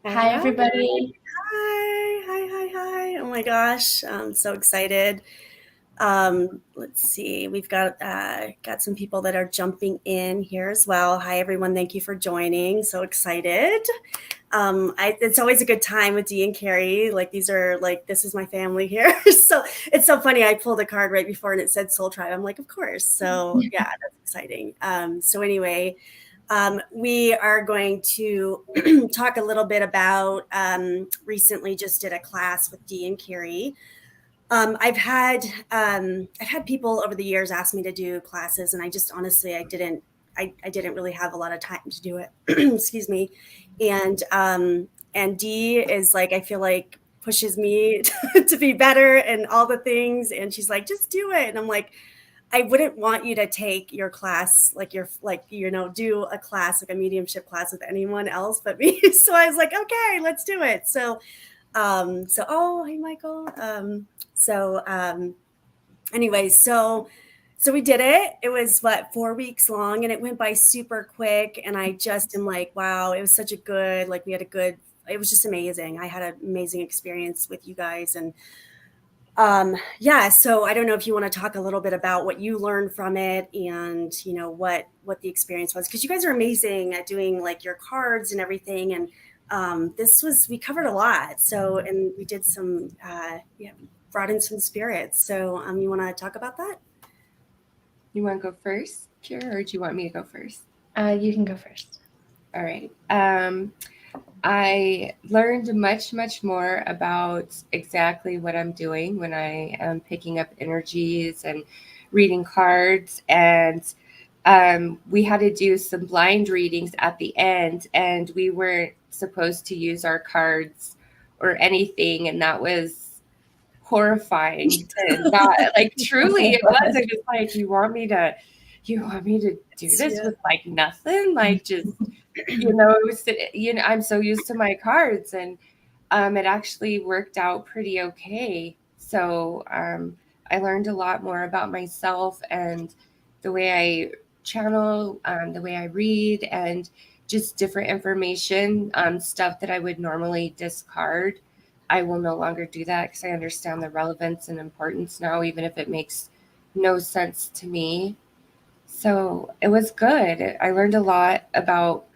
Hi, Hi. everybody. Hi. Oh my gosh, I'm so excited. Let's see. We've got some people that are jumping in here as well. Hi, everyone. Thank you for joining. So excited. It's always a good time with Dee and Keary. Like this is my family here. So it's so funny. I pulled a card right before and it said Soul Tribe. I'm like, of course. So yeah, that's exciting. So anyway, we are going to talk a little bit about recently just did a class with Dee and Keary. I've had people over the years ask me to do classes, and I just honestly I didn't really have a lot of time to do it. Excuse me. And Dee is like, I feel like pushes me to be better and all the things, and she's like, just do it. And I'm like, I wouldn't want you to take your class, do a class, like a mediumship class with anyone else but me. So I was like, okay, let's do it. Oh, hey, Michael. So, anyway, so we did it. It was 4 weeks long, and it went by super quick. And I just am like, wow, it was such a good, like, we had a good, it was just amazing. I had an amazing experience with you guys. And yeah, so I don't know if you want to talk a little bit about what you learned from it and what the experience was, because you guys are amazing at doing like your cards and everything. And we covered a lot. So, and we did some yeah, brought in some spirits. So you want to talk about that? You want to go first, Kira, or do you want me to go first? You can go first. All right. I learned much more about exactly what I'm doing when I am picking up energies and reading cards. And we had to do some blind readings at the end, and we weren't supposed to use our cards or anything. And that was horrifying to not, like, truly it was. I was like, you want me to do this with like nothing? Like, just, it was, I'm so used to my cards, and it actually worked out pretty okay. So I learned a lot more about myself and the way I channel, the way I read, and just different information, stuff that I would normally discard. I will no longer do that because I understand the relevance and importance now, even if it makes no sense to me. So it was good. I learned a lot about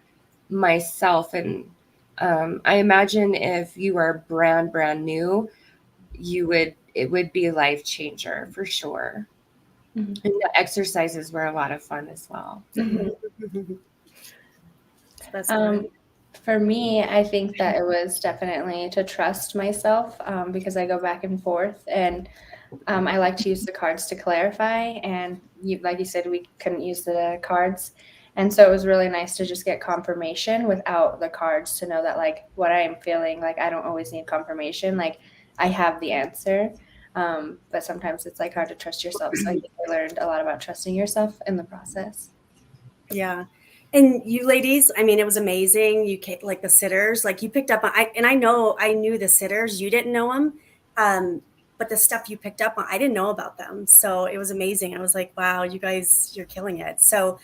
myself, and I imagine if you are brand new, it would be a life changer for sure. Mm-hmm. And the exercises were a lot of fun as well. Mm-hmm. For me, I think that it was definitely to trust myself, because I go back and forth, and I like to use the cards to clarify. And like you said, we couldn't use the cards. And so it was really nice to just get confirmation without the cards, to know that like what I am feeling, like I don't always need confirmation. Like I have the answer. But sometimes it's like hard to trust yourself. So I think I learned a lot about trusting yourself in the process. Yeah. And you ladies, I mean, it was amazing. You came, like the sitters, like you picked up on, I knew the sitters, you didn't know them. But the stuff you picked up on, I didn't know about them. So it was amazing. I was like, wow, you guys, you're killing it. So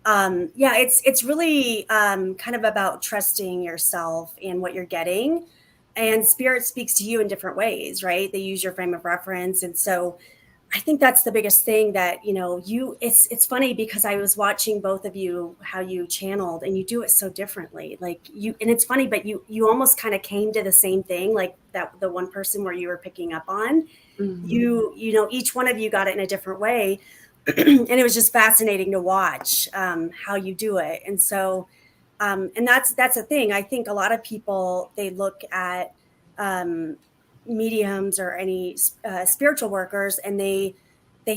yeah, it's really kind of about trusting yourself and what you're getting. And spirit speaks to you in different ways, right? They use your frame of reference. And so I think that's the biggest thing that, it's funny because I was watching both of you, how you channeled, and you do it so differently. Like and it's funny, but you almost kind of came to the same thing, like that, the one person where you were picking up on, each one of you got it in a different way. And it was just fascinating to watch how you do it. And so, and that's the thing. I think a lot of people, they look at mediums or any spiritual workers, and they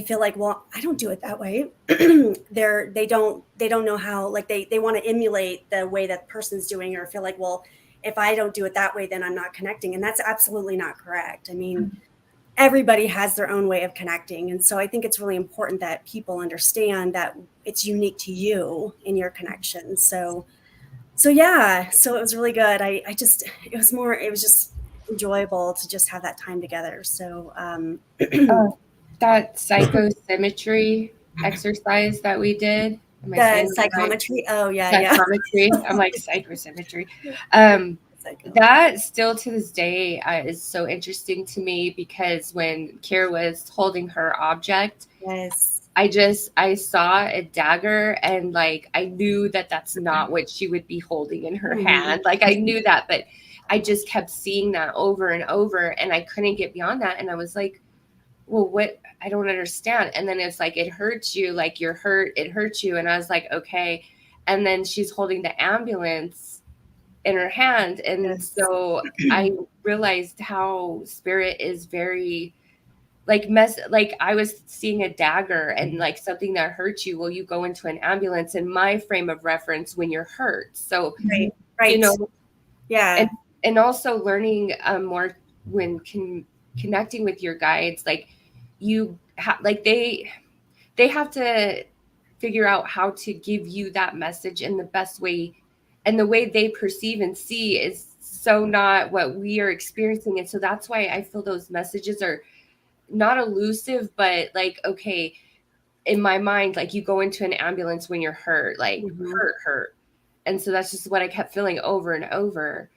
feel like, well, I don't do it that way. They don't know how, like they want to emulate the way that person's doing, or feel like, well, if I don't do it that way, then I'm not connecting. And that's absolutely not correct. I mean, everybody has their own way of connecting. And so I think it's really important that people understand that it's unique to you in your connection. So yeah, so it was really good. It was just enjoyable to just have that time together. So that psychosymmetry exercise that we did. The psychometry. Oh yeah, psychometry. Yeah. I'm like psychosymmetry. That still to this day is so interesting to me, because when Kira was holding her object, Yes. I saw a dagger, and like I knew that that's not what she would be holding in her hand. Like I knew that, but I just kept seeing that over and over, and I couldn't get beyond that. And I was like, well, what? I don't understand. And then it's like, it hurts you, like you're hurt, it hurts you. And I was like, okay. And then she's holding the ambulance in her hand. And Yes. so I realized how spirit is very like like I was seeing a dagger and like something that hurts you. Well, you go into an ambulance in my frame of reference when you're hurt. So, Right. you know, Yeah. and also learning more when connecting with your guides, like like they have to figure out how to give you that message in the best way, and the way they perceive and see is so not what we are experiencing. And so that's why I feel those messages are not elusive, but like, okay, in my mind, like you go into an ambulance when you're hurt, like hurt. And so that's just what I kept feeling over and over.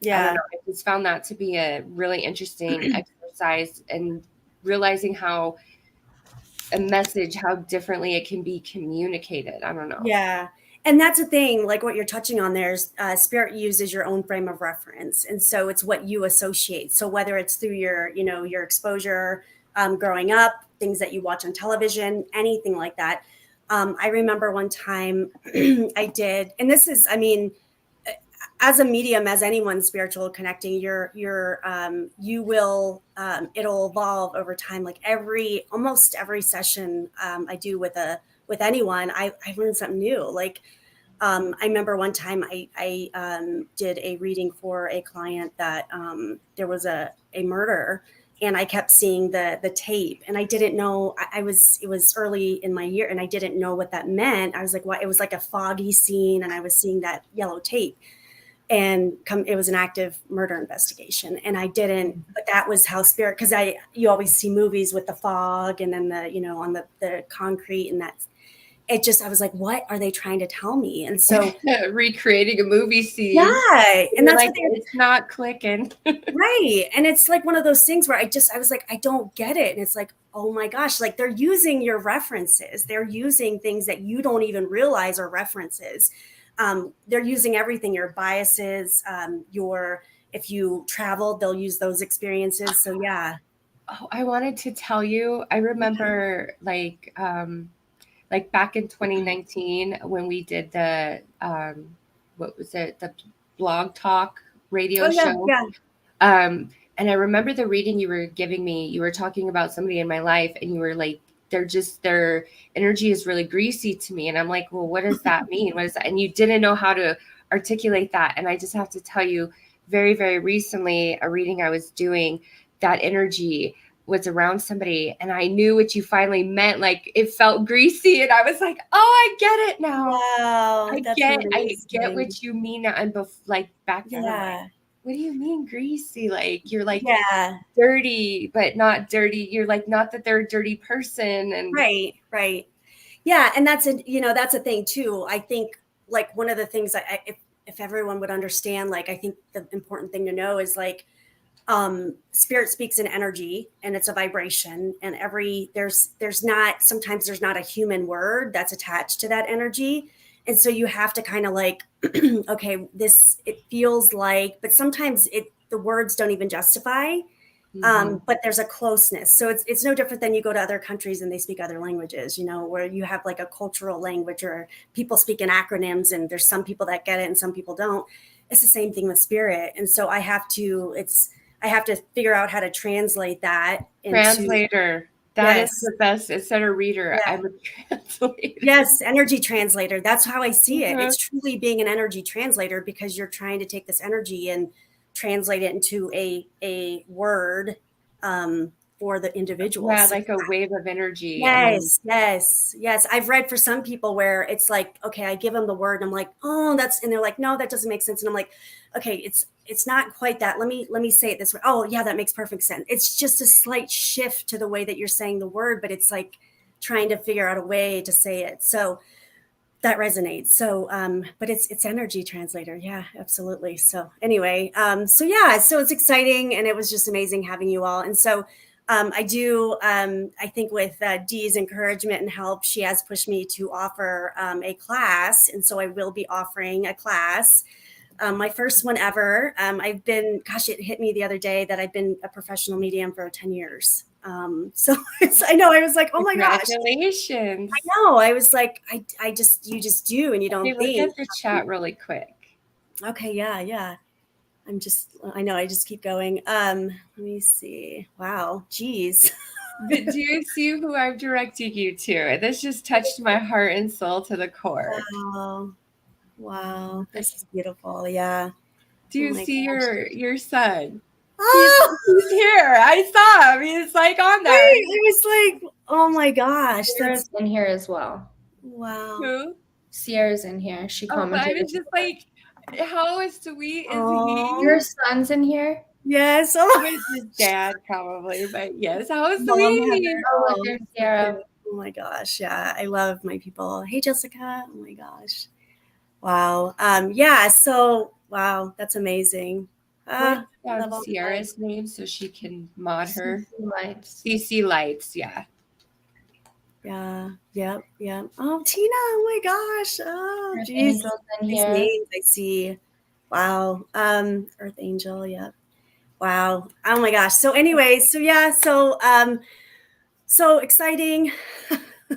I don't know. I just found that to be a really interesting exercise, and realizing how a message, how differently it can be communicated. I don't know. Yeah. And that's the thing, like what you're touching on there is spirit uses your own frame of reference. And so it's what you associate. So whether it's through your, your exposure growing up, things that you watch on television, anything like that. I remember one time I did, and this is, I mean, as a medium, as anyone spiritual connecting, you will, it'll evolve over time. Like almost every session I do with anyone, I learn something new. Like, I remember one time I did a reading for a client that there was a murder, and I kept seeing the tape, and I didn't know. It was early in my year, and I didn't know what that meant. I was like, what? It was like a foggy scene, and I was seeing that yellow tape, and it was an active murder investigation, and I didn't. But that was how spirit, because you always see movies with the fog, and then on the concrete, and that's. It just, I was like, what are they trying to tell me? And so recreating a movie scene. Yeah. And that's like, it's not clicking. Right. And it's like one of those things where I was like, I don't get it. And it's like, oh my gosh, like they're using your references. They're using things that you don't even realize are references. They're using everything, your biases, if you traveled, they'll use those experiences. So yeah. Oh, I wanted to tell you, I remember like back in 2019 when we did the what was it, the blog talk radio show. Yeah. And I remember the reading you were giving me. You were talking about somebody in my life, and you were like, their energy is really greasy to me. And I'm like, well, what does that mean? What is that? And you didn't know how to articulate that. And I just have to tell you, very, very recently, a reading I was doing, that energy was around somebody, and I knew what you finally meant. Like it felt greasy, and I was like, oh, I get it now. Wow, I get what you mean now. And like back then, I'm like, what do you mean greasy? Like you're like dirty, but not dirty. You're like, not that they're a dirty person. And right. Yeah. And that's a thing too. I think like one of the things if everyone would understand, like, I think the important thing to know is like, spirit speaks in energy, and it's a vibration, and sometimes there's not a human word that's attached to that energy. And so you have to kind of like, okay, it feels like, but sometimes the words don't even justify, but there's a closeness. So it's no different than you go to other countries and they speak other languages, where you have like a cultural language, or people speak in acronyms, and there's some people that get it and some people don't. It's the same thing with spirit. And so I have to figure out how to translate that translator. That is the best. Instead of reader, I'm a translator. Yes, energy translator. That's how I see it. It's truly being an energy translator, because you're trying to take this energy and translate it into a word for the individual. Yeah, like a wave of energy. Yes. I've read for some people where it's like, okay, I give them the word, and I'm like, oh, and they're like, no, that doesn't make sense. And I'm like, okay, it's not quite that. Let me say it this way. Oh yeah, that makes perfect sense. It's just a slight shift to the way that you're saying the word, but it's like trying to figure out a way to say it. So that resonates. So, but it's energy translator. Yeah, absolutely. So anyway, so yeah, so it's exciting, and it was just amazing having you all. And so, I think with Dee's encouragement and help, she has pushed me to offer a class. And so I will be offering a class, my first one ever. It hit me the other day that I've been a professional medium for 10 years. So I know, I was like, oh my gosh. Congratulations. I know. I was like, you just do, and you don't Hey, look think. at the chat really quick. Okay. Yeah. I know. I just keep going. Let me see. Wow. Geez. But do you see who I'm directing you to? This just touched my heart and soul to the core. Wow. This is beautiful. Yeah. Do you my see gosh. your son? Oh, He's here. I saw him. He's like on there. I was like, oh my gosh. Sierra's in here as well. Wow. Who? Sierra's in here. She Oh, but commented. I was just like, how sweet is Oh. Your son's in here? Yes. Oh, he? With his dad, probably, but yes, how Mom, sweet. Heather. Oh, look, there's Sierra. Oh my gosh. Yeah. I love my people. Hey, Jessica. Oh my gosh. Wow. Yeah. So, wow. That's amazing. What's love all Sierra's name so she can mod her? Lights. CC Lights, yeah. Yeah. Yep. Oh, Tina. Oh my gosh. Oh, Earth geez. Angel's in These here. names I see. Wow. Earth Angel. Yep. Wow. Oh my gosh. So anyway, so yeah. So exciting.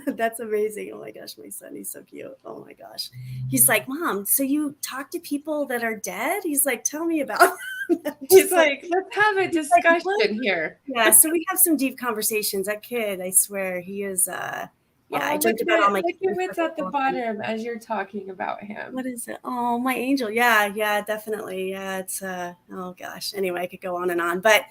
That's amazing. Oh my gosh, my son, he's so cute. Oh my gosh. He's like, Mom, so you talk to people that are dead? He's like, tell me about He's like, let's have a discussion what? here. Yeah, so we have some deep conversations. That kid, I swear, he is I look joked at about all my look at what's at the bottom as you're talking about him. What is it? Oh, my angel. Yeah, definitely. Yeah, it's oh gosh. Anyway, I could go on and on. But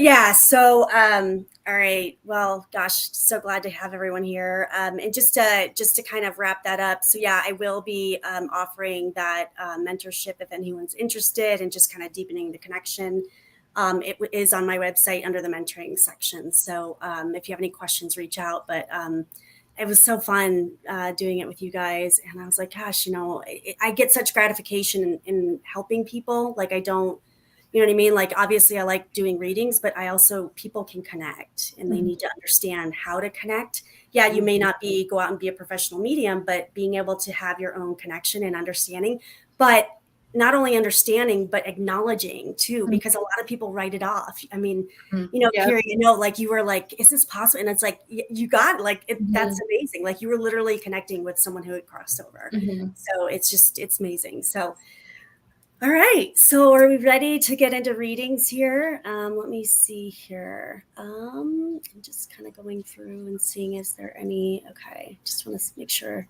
yeah, so all right. Well, gosh, so glad to have everyone here. And just to kind of wrap that up. So yeah, I will be offering that mentorship if anyone's interested, and just kind of deepening the connection. It is on my website under the mentoring section. So if you have any questions, reach out. But it was so fun doing it with you guys, and I was like, gosh, I get such gratification in helping people. Like I don't. You know what I mean? Like, obviously I like doing readings, but I also, people can connect, and they need to understand how to connect. Yeah, you may not go out and be a professional medium, but being able to have your own connection and understanding, but not only understanding, but acknowledging too, because a lot of people write it off. I mean, Keary, like you were like, is this possible? And it's like, you got that's amazing. Like you were literally connecting with someone who had crossed over. So it's amazing. So all right, so are we ready to get into readings here? Let me see here. I'm just kind of going through and seeing, is there any, okay, just want to make sure.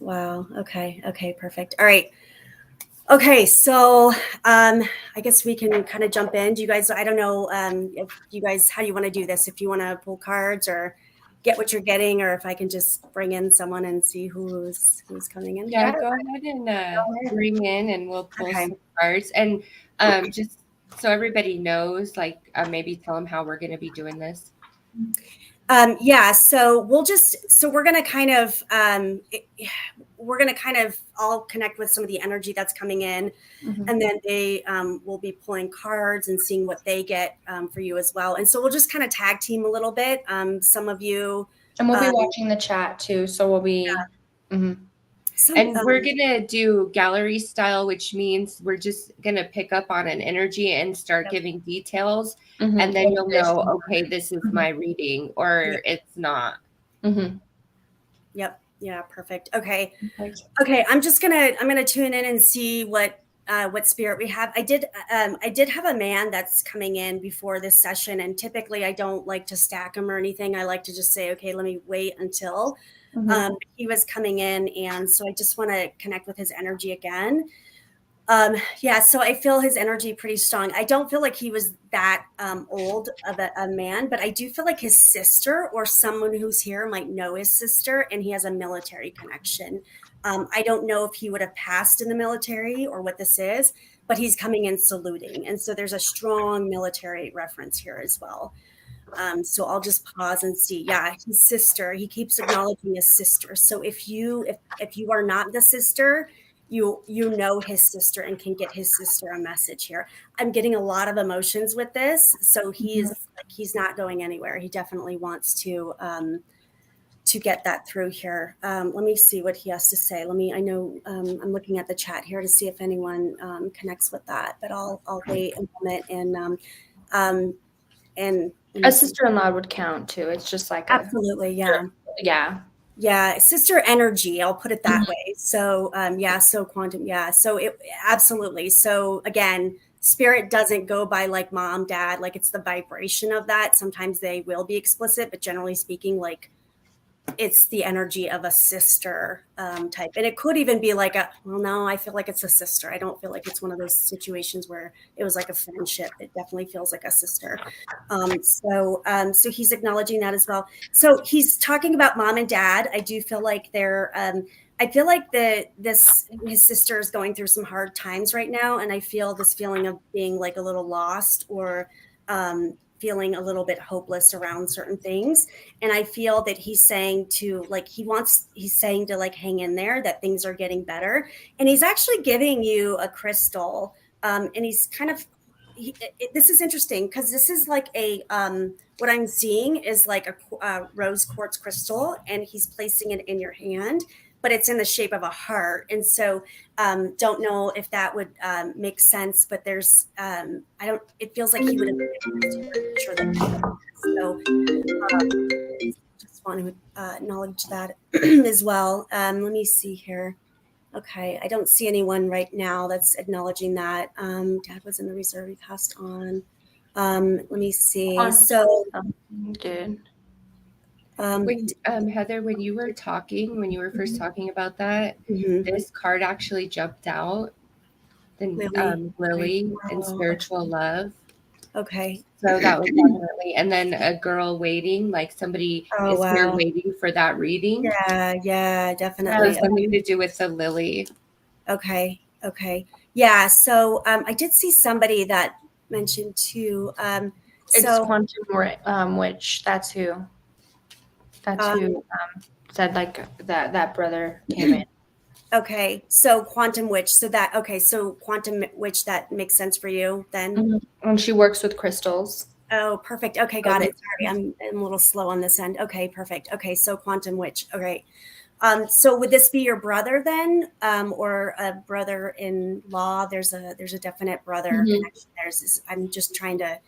Wow, okay, perfect. All right. Okay, so I guess we can kind of jump in. Do you guys, I don't know if you guys, how do you want to do this? If you want to pull cards or get what you're getting, or if I can just bring in someone and see who's coming in. Yeah, go ahead and bring in, and we'll pull some cards. And just so everybody knows, like maybe tell them how we're going to be doing this. Yeah, so we're going to kind of all connect with some of the energy that's coming in, and then they will be pulling cards and seeing what they get for you as well. And so we'll just kind of tag team a little bit. Some of you, and we'll be watching the chat too, so we'll be and we're gonna do gallery style, which means we're just gonna pick up on an energy and start giving details, and then you'll know, okay, this is my reading, or it's not. Yep. Yeah. Perfect. Okay. I'm gonna tune in and see what spirit we have. I did have a man that's coming in before this session, and typically I don't like to stack them or anything. I like to just say, okay, let me wait until he was coming in, and so I just want to connect with his energy again. Yeah, so I feel his energy pretty strong. I don't feel like he was that old of a man, but I do feel like his sister or someone who's here might know his sister, and he has a military connection. I don't know if he would have passed in the military or what this is, but he's coming in saluting. And so there's a strong military reference here as well. So I'll just pause and see. Yeah, his sister. He keeps acknowledging his sister. So if you are not the sister, you know his sister and can get his sister a message here. I'm getting a lot of emotions with this. So he's not going anywhere. He definitely wants to get that through here. Let me see what he has to say. I know I'm looking at the chat here to see if anyone connects with that, but I'll wait a moment and A sister-in-law would count too. It's just like absolutely, yeah, sister energy. I'll put it that way. So so quantum, so it absolutely. So again, spirit doesn't go by like mom, dad, like it's the vibration of that. Sometimes they will be explicit, but generally speaking, like it's the energy of a sister type. And it could even be like no, I feel like it's a sister. I don't feel like it's one of those situations where it was like a friendship. It definitely feels like a sister. So he's acknowledging that as well. So he's talking about mom and dad. I do feel like I feel like his sister is going through some hard times right now. And I feel this feeling of being like a little lost or feeling a little bit hopeless around certain things. And I feel that he's saying to hang in there, that things are getting better. And he's actually giving you a crystal. And he's kind of, this is interesting because this is like what I'm seeing is like a rose quartz crystal, and he's placing it in your hand, but it's in the shape of a heart. And so don't know if that would make sense, but there's, it feels like he would have been sure that. So just want to acknowledge that as well. Let me see here. Okay, I don't see anyone right now that's acknowledging that. Dad was in the reserve, he passed on. Let me see. So, dude. Heather, when you were first talking about that, this card actually jumped out. Lily and spiritual love. Okay. So that was definitely, and then a girl waiting, like somebody is here waiting for that reading. Yeah, definitely. Something to do with the lily. Okay. Yeah. So I did see somebody that mentioned too. It's quantum witch. That's who said like that brother came in. Okay, so quantum witch. So quantum witch, that makes sense for you then. And she works with crystals. Oh, perfect. Okay, got it. Sorry, I'm a little slow on this end. Okay, perfect. Okay, so quantum witch. Okay. So would this be your brother then, or a brother-in-law? There's a definite brother connection. I'm just trying to.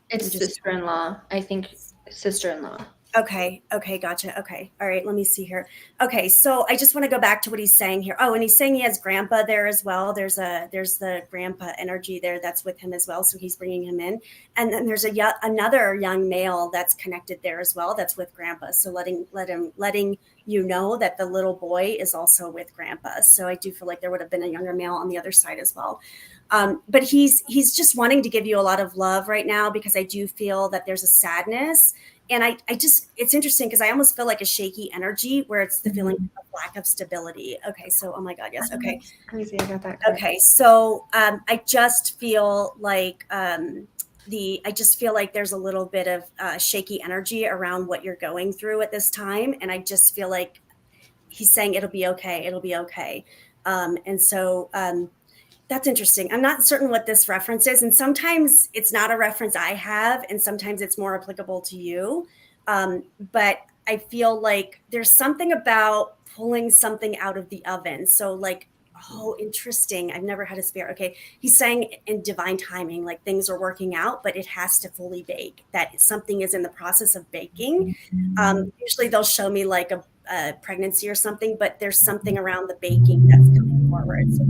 It's sister-in-law. I think sister-in-law. Okay, gotcha. Okay, all right. Let me see here. Okay, so I just want to go back to what he's saying here. Oh, and he's saying he has grandpa there as well. There's the grandpa energy there that's with him as well. So he's bringing him in, and then there's another young male that's connected there as well. That's with grandpa. So letting you know that the little boy is also with grandpa. So I do feel like there would have been a younger male on the other side as well. But he's just wanting to give you a lot of love right now, because I do feel that there's a sadness. And I just, it's interesting because I almost feel like a shaky energy where it's the feeling of lack of stability. Okay. So, oh my God. Yes. Okay. That's crazy. I got that. Okay. So, I just feel like, there's a little bit of shaky energy around what you're going through at this time. And I just feel like he's saying it'll be okay. It'll be okay. And so, that's interesting. I'm not certain what this reference is. And sometimes it's not a reference I have, and sometimes it's more applicable to you. But I feel like there's something about pulling something out of the oven. So like, oh, interesting. I've never had a spare. Okay. He's saying in divine timing, like things are working out, but it has to fully bake, that something is in the process of baking. Usually they'll show me like a pregnancy or something, but there's something around the baking that's coming forward. So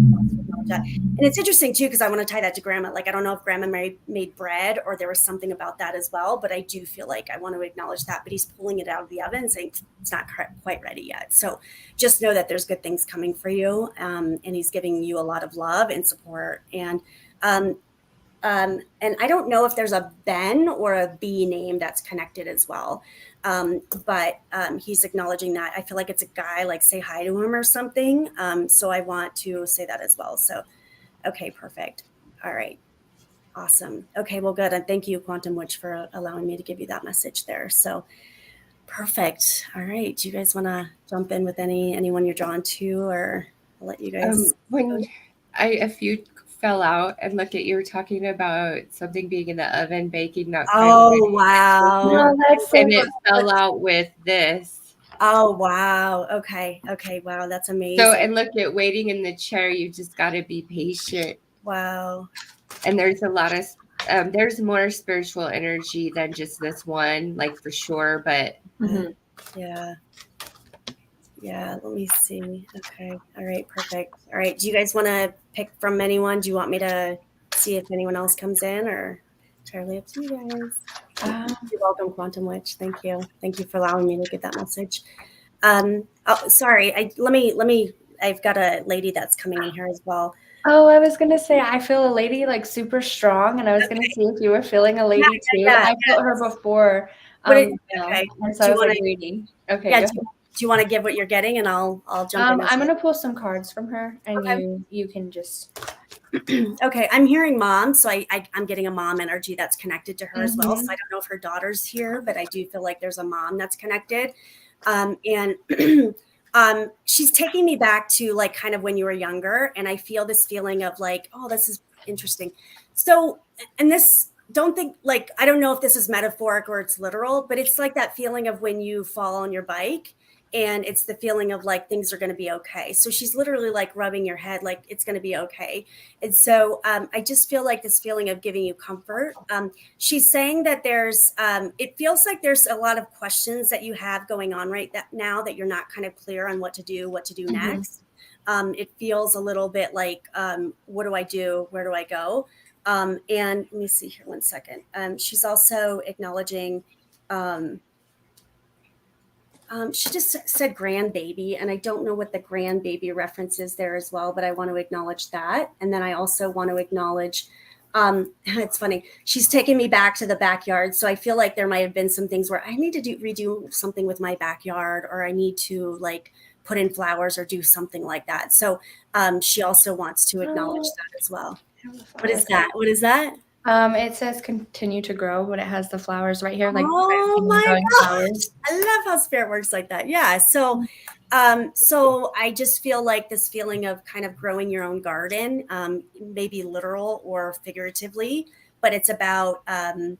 and it's interesting too, because I want to tie that to grandma. Like, I don't know if grandma made bread or there was something about that as well, but I do feel like I want to acknowledge that. But he's pulling it out of the oven and saying it's not quite ready yet. So just know that there's good things coming for you. And he's giving you a lot of love and support. And I don't know if there's a Ben or a B name that's connected as well. But he's acknowledging that. I feel like it's a guy, like say hi to him or something. So I want to say that as well. So, okay, perfect. All right. Awesome. Okay, well, good. And thank you, Quantum Witch, for allowing me to give you that message there. So perfect. All right. Do you guys want to jump in with anyone you're drawn to, or I'll let you guys? When a few fell out, and look at, you were talking about something being in the oven, baking, not quite Oh, ready. wow. Oh, that's so And it fell out with this. Oh, wow. Okay. Okay. Wow. That's So, amazing. and look at waiting in the chair. You just got to be patient. Wow. And there's a lot of, there's more spiritual energy than just this one, like for sure. But Mhm. Yeah. Yeah. Let me see. Okay. All right. Perfect. All right. Do you guys want to pick from anyone? Do you want me to see if anyone else comes in, or entirely up to you guys? You're welcome, Quantum Witch. Thank you. Thank you for allowing me to get that message. Oh, sorry. Let me. I've got a lady that's coming in here as well. Oh, I was gonna say I feel a lady like super strong, and I was gonna see if you were feeling a lady too. Yeah. I felt her before, Okay. and so Do I you was want like to? reading. Okay, Yeah. go Do ahead. you want to give what you're getting, and I'll jump in. I'm gonna pull some cards from her, and Okay. you can just. Okay, I'm hearing mom, so I'm getting a mom energy that's connected to her as well. So Mhm. I don't know if her daughter's here, but I do feel like there's a mom that's connected, and she's taking me back to like kind of when you were younger, and I feel this feeling of like, oh, this is interesting. So, and this, don't think like, I don't know if this is metaphoric or it's literal, but it's like that feeling of when you fall on your bike, and it's the feeling of like things are going to be okay. So she's literally like rubbing your head like it's going to be okay. And so I just feel like this feeling of giving you comfort. She's saying that it feels like there's a lot of questions that you have going on now that you're not kind of clear on what to do Mhm. next. It feels a little bit like, what do I do? Where do I go? And let me see here one second. She's also acknowledging, she just said grandbaby, and I don't know what the grandbaby reference is there as well, but I want to acknowledge that. And then I also want to acknowledge, it's funny, she's taking me back to the backyard. So I feel like there might have been some things where I need to redo something with my backyard, or I need to like put in flowers or do something like that. So she also wants to acknowledge that as well. What is that? What is that? It says continue to grow, but it has the flowers right here, like Oh my growing gosh. flowers. I love how spirit works like that. Yeah. So so I just feel like this feeling of kind of growing your own garden, maybe literal or figuratively, but it's about oh,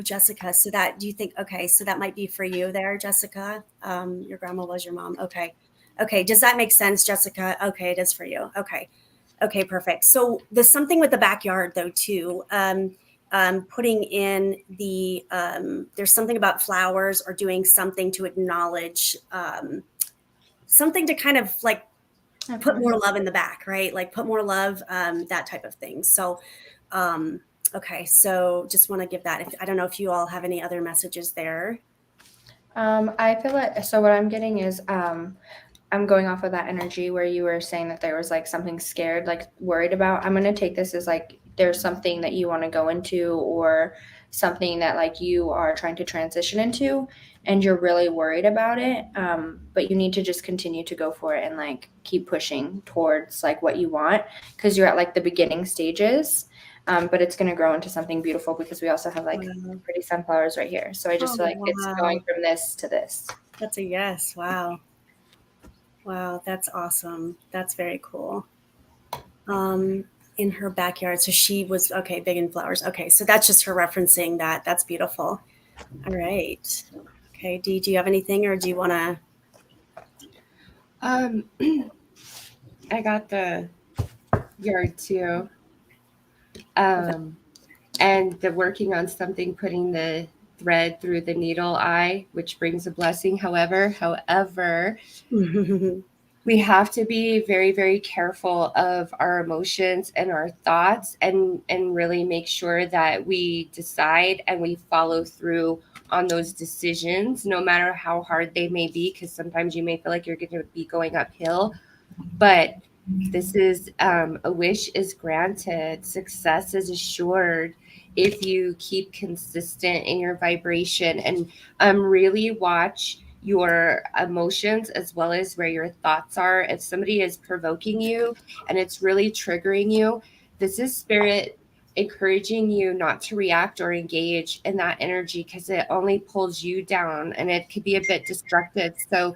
Jessica. So that, do you think, okay, so that might be for you there, Jessica. Your grandma was your mom. Okay. Okay. Does that make sense, Jessica? Okay, it is for you. Okay. Okay, perfect. So there's something with the backyard though too. Putting in there's something about flowers or doing something to acknowledge, something to kind of like put more love in the back, right? Like put more love, that type of thing. So, okay. So just want to give that. I don't know if you all have any other messages there. I feel like, so what I'm getting is I'm going off of that energy where you were saying that there was like something scared, like worried about. I'm going to take this as like there's something that you want to go into, or something that like you are trying to transition into, and you're really worried about it. But you need to just continue to go for it and like keep pushing towards like what you want, because you're at like the beginning stages. But it's going to grow into something beautiful, because we also have like pretty sunflowers right here. So I just feel like it's going from this to this. That's a yes. Wow. Wow, that's awesome. That's very cool. In her backyard. So she was, okay, big in flowers. Okay, so that's just her referencing that. That's beautiful. All right. Okay, Dee, do you have anything, or do you want to? I got the yard too. And the working on something, putting the thread through the needle eye, which brings a blessing. However, we have to be very, very careful of our emotions and our thoughts, and really make sure that we decide and we follow through on those decisions, no matter how hard they may be, because sometimes you may feel like you're going to be going uphill. But this is a wish is granted, success is assured if you keep consistent in your vibration, and really watch your emotions as well as where your thoughts are. If somebody is provoking you and it's really triggering you, this is spirit encouraging you not to react or engage in that energy, because it only pulls you down and it could be a bit destructive. So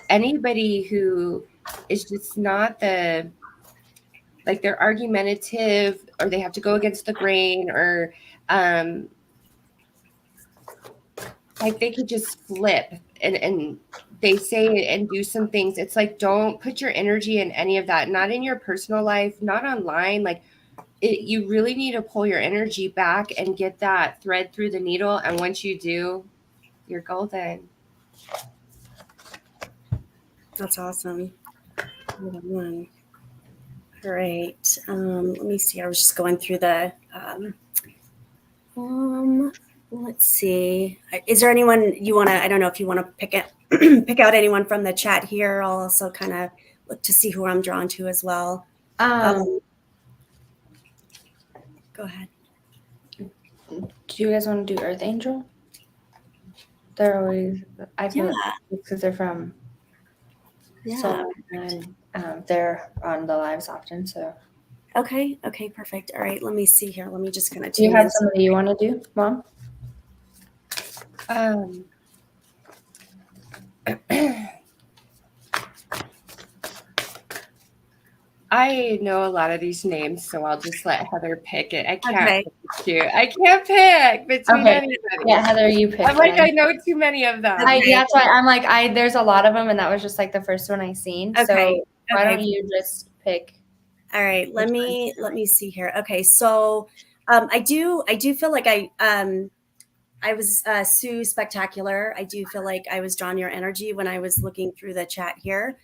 anybody who is just not like they're argumentative, or they have to go against the grain, or like they could just flip and they say and do some things. It's like, don't put your energy in any of that, not in your personal life, not online. Like you really need to pull your energy back and get that thread through the needle. And once you do, you're golden. That's awesome. Great. Let me see. I was just going through the. Let's see. Is there anyone you want to? I don't know if you want to pick out anyone from the chat here. I'll also kind of look to see who I'm drawn to as well. Go ahead. Do you guys want to do Earth Angel? They're always, I feel because they're from Soul, and they're on the lives often. So okay, perfect. All right, let me see here. Let me just kind of. Do you have somebody you want to do, Mom? I know a lot of these names, so I'll just let Heather pick it. I can't pick between anybody. Yeah, Heather, you pick. I'm like, I know too many of them. That's why I'm like, there's a lot of them, and that was just like the first one I seen. So why don't you just pick? All right, let me see here. Okay, so I do feel like I was Sue Spectacular. I do feel like I was drawn your energy when I was looking through the chat here.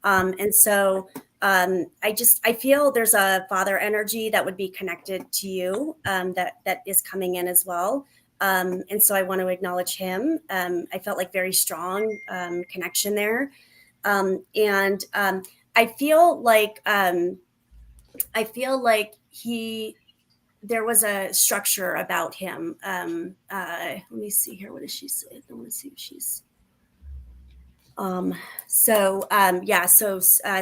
And so I feel there's a father energy that would be connected to you that is coming in as well. And so I want to acknowledge him. I felt like very strong connection there. And I feel like there was a structure about him. Let me see here. What does she say? I want to see if she's. So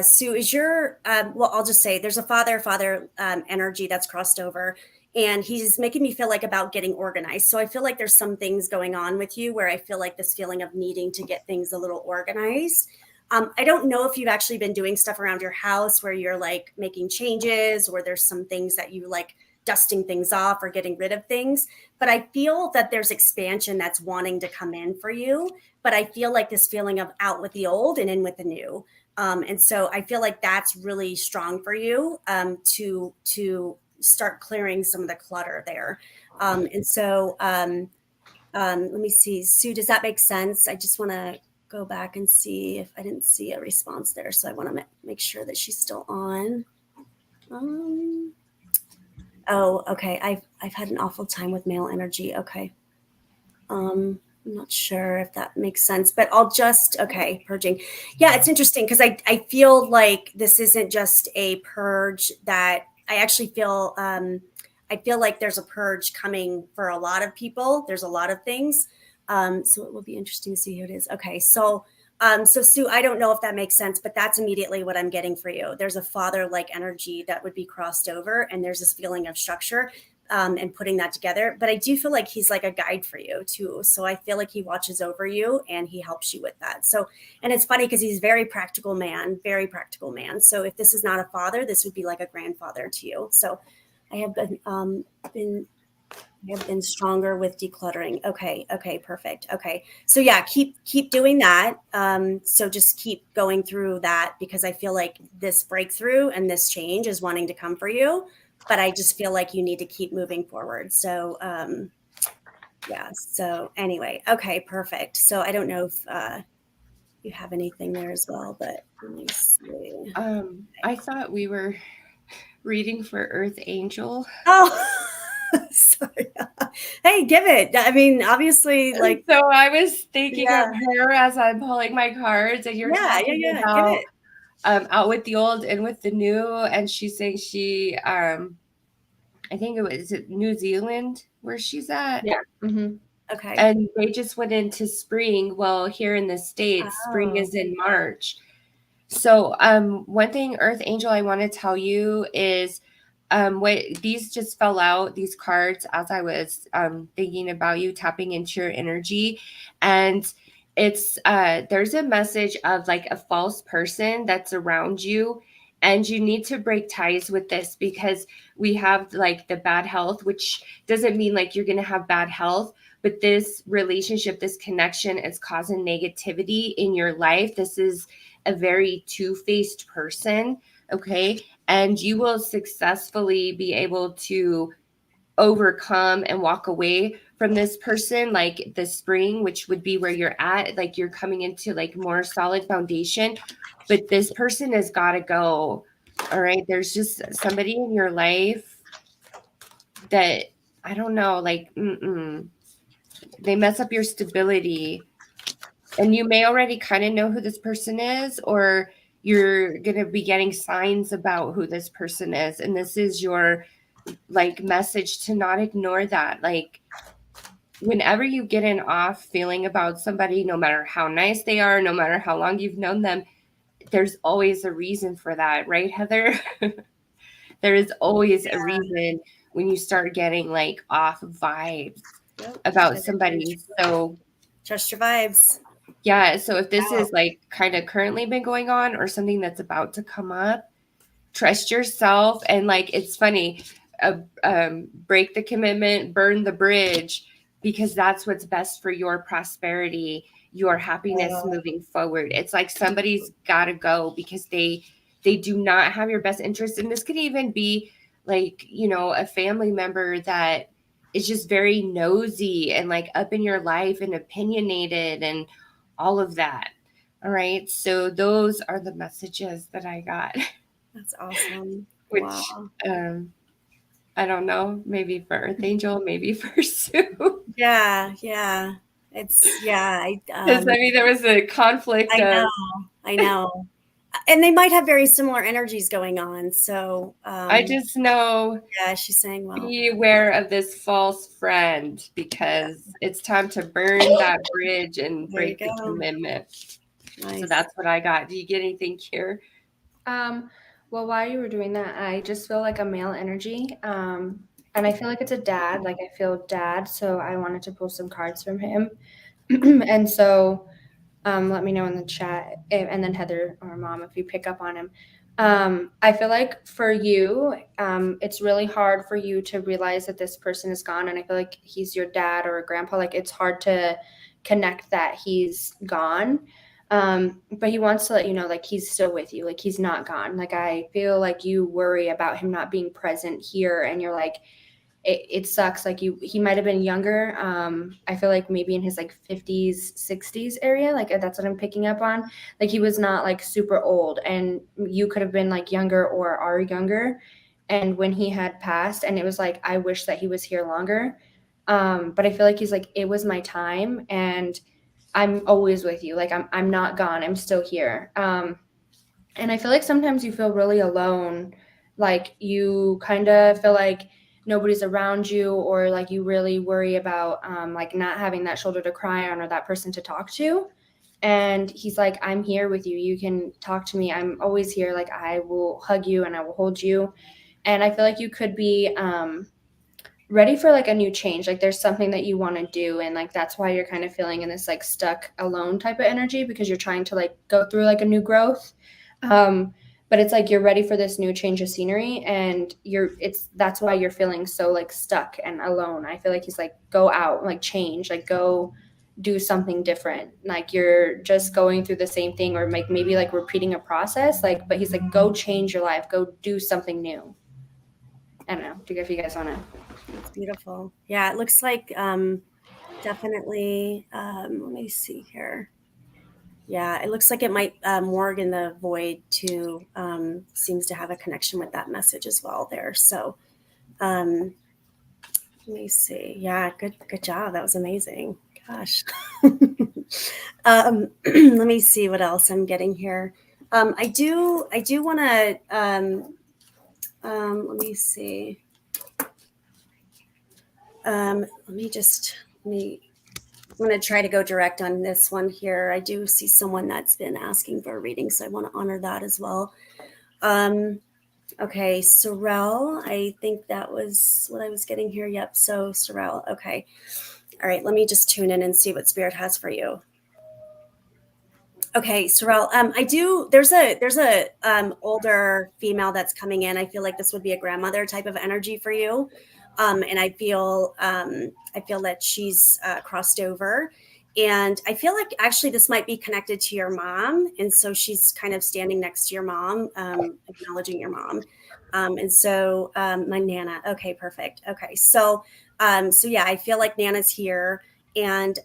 Sue, is your, well, I'll just say there's a father energy that's crossed over, and he's making me feel like about getting organized. So I feel like there's some things going on with you where I feel like this feeling of needing to get things a little organized. I don't know if you've actually been doing stuff around your house where you're like making changes, or there's some things that you like dusting things off or getting rid of things. But I feel that there's expansion that's wanting to come in for you. But I feel like this feeling of out with the old and in with the new. And so I feel like that's really strong for you to start clearing some of the clutter there. And so let me see. Sue, does that make sense? I just want to go back and see if I didn't see a response there. So I want to make sure that she's still on. Oh, okay. I've had an awful time with male energy. Okay. I'm not sure if that makes sense, but I'll just, purging. Yeah, it's interesting because I feel like this isn't just a purge that I actually feel, I feel like there's a purge coming for a lot of people. There's a lot of things. So it will be interesting to see who it is. Okay. So Sue, I don't know if that makes sense, but that's immediately what I'm getting for you. There's a father-like energy that would be crossed over, and there's this feeling of structure and putting that together. But I do feel like he's like a guide for you too. So I feel like he watches over you and he helps you with that. So, and it's funny because he's very practical man. So if this is not a father, this would be like a grandfather to you. So I have been stronger with decluttering. Okay, perfect. Okay. So yeah, keep doing that. So just keep going through that, because I feel like this breakthrough and this change is wanting to come for you, but I just feel like you need to keep moving forward. So so anyway, okay, perfect. So I don't know if you have anything there as well, but let me see. I thought we were reading for Earth Angel. Oh, sorry. Hey, give it. I mean, obviously, like. So I was thinking of her as I'm pulling my cards, and you're talking about give it. Out with the old, in with the new, and she's saying she, I think it was New Zealand where she's at. Yeah. Mm-hmm. Okay. And they just went into spring. Well, here in the States, spring is in March. So one thing, Earth Angel, I want to tell you is what these just fell out, these cards, as I was thinking about you, tapping into your energy. And it's there's a message of like a false person that's around you, and you need to break ties with this, because we have like the bad health, which doesn't mean like you're going to have bad health, but this relationship, this connection is causing negativity in your life. This is a very two-faced person, okay? And you will successfully be able to overcome and walk away from this person like the spring, which would be where you're at, like you're coming into like more solid foundation. But this person has got to go. All right, there's just somebody in your life that, I don't know, like they mess up your stability. And you may already kind of know who this person is, or you're going to be getting signs about who this person is. And this is your like message to not ignore that. Like, whenever you get an off feeling about somebody, no matter how nice they are, no matter how long you've known them, there's always a reason for that, right, Heather? There is always a reason when you start getting like off vibes about somebody. So trust your vibes. yeah. So if this is like kind of currently been going on, or something that's about to come up, trust yourself. And like, it's funny, break the commitment, burn the bridge, because that's what's best for your prosperity, your happiness moving forward. It's like somebody's got to go because they do not have your best interest. And this could even be like, you know, a family member that is just very nosy and like up in your life and opinionated and all of that. All right. So those are the messages that I got. That's awesome. Which, wow. I don't know, maybe for Earth Angel, maybe for Sue. Yeah. It's Because I mean, there was a conflict. I know. And they might have very similar energies going on. So I just know. Yeah, she's saying, well, be aware of this false friend, because it's time to burn that bridge and break the commitment. Nice. So that's what I got. Do you get anything here? Well, while you were doing that, I just feel like a male energy. And I feel like it's a dad. Like I feel dad. So I wanted to pull some cards from him. And so let me know in the chat. And then Heather or Mom, if you pick up on him. I feel like for you, it's really hard for you to realize that this person is gone. And I feel like he's your dad or a grandpa. Like it's hard to connect that he's gone. But he wants to let you know, like, he's still with you. Like, he's not gone. Like, I feel like you worry about him not being present here. And you're like, it sucks. Like he might've been younger. I feel like maybe in his like 50s, 60s area. Like that's what I'm picking up on. Like he was not like super old, and you could have been like younger or are younger. And when he had passed, and it was like, I wish that he was here longer. But I feel like he's like, it was my time, and I'm always with you. Like I'm not gone. I'm still here. And I feel like sometimes you feel really alone. Like you kind of feel like nobody's around you, or like you really worry about like not having that shoulder to cry on or that person to talk to. And he's like, I'm here with you. You can talk to me. I'm always here. Like I will hug you and I will hold you. And I feel like you could be ready for like a new change. Like there's something that you want to do, and like that's why you're kind of feeling in this like stuck alone type of energy, because you're trying to like go through like a new growth. But it's like you're ready for this new change of scenery, and that's why you're feeling so like stuck and alone. I feel like he's like, go out, like change, like go do something different. Like you're just going through the same thing, or like maybe like repeating a process, like, but he's like, go change your life, go do something new. I don't know. If you guys want to. It's beautiful. Yeah, it looks like definitely. Let me see here. Yeah, it looks like it might Morg in the Void too seems to have a connection with that message as well there. So let me see. Yeah, good job. That was amazing. Gosh. Let me see what else I'm getting here. I do want to let me see. I'm going to try to go direct on this one here. I do see someone that's been asking for a reading, so I want to honor that as well. Okay, Sorrel, I think that was what I was getting here. Yep, so Sorrel, okay. All right, let me just tune in and see what Spirit has for you. Okay, Sorrel, there's a older female that's coming in. I feel like this would be a grandmother type of energy for you. And I feel that she's crossed over. And I feel like actually this might be connected to your mom. And so she's kind of standing next to your mom, acknowledging your mom. My Nana. Okay, perfect. Okay. So yeah, I feel like Nana's here. And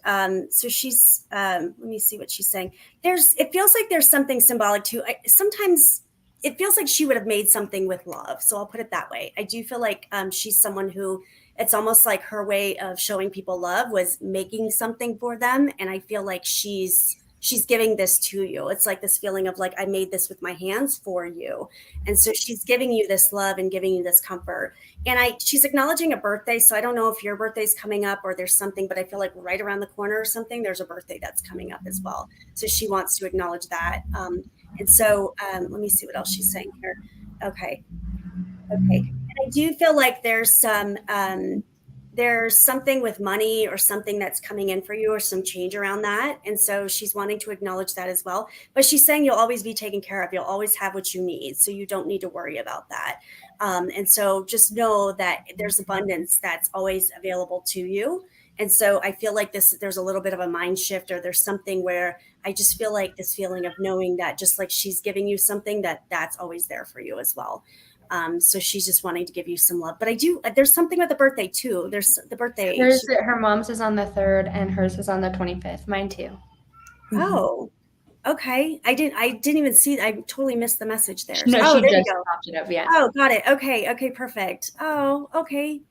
so she's, let me see what she's saying. It feels like there's something symbolic too. Sometimes it feels like she would have made something with love. So I'll put it that way. I do feel like she's someone who, it's almost like her way of showing people love was making something for them. And I feel like she's giving this to you. It's like this feeling of like, I made this with my hands for you. And so she's giving you this love and giving you this comfort. And she's acknowledging a birthday. So I don't know if your birthday's coming up or there's something, but I feel like right around the corner or something, there's a birthday that's coming up as well. So she wants to acknowledge that. Let me see what else she's saying here. Okay. And I do feel like there's something with money or something that's coming in for you or some change around that. And so she's wanting to acknowledge that as well. But she's saying you'll always be taken care of. You'll always have what you need. So you don't need to worry about that. And so just know that there's abundance that's always available to you. And so I feel like there's a little bit of a mind shift, or there's something where I just feel like this feeling of knowing that just like she's giving you something that's always there for you as well. So she's just wanting to give you some love. But there's something with the birthday too. There's the birthday. Her mom's is on the 3rd and hers is on the 25th. Mine too. Oh, okay. I didn't even see. I totally missed the message there. No, oh, she there just you go. popped it up. Yeah. Oh, got it. Okay, perfect. Oh, okay.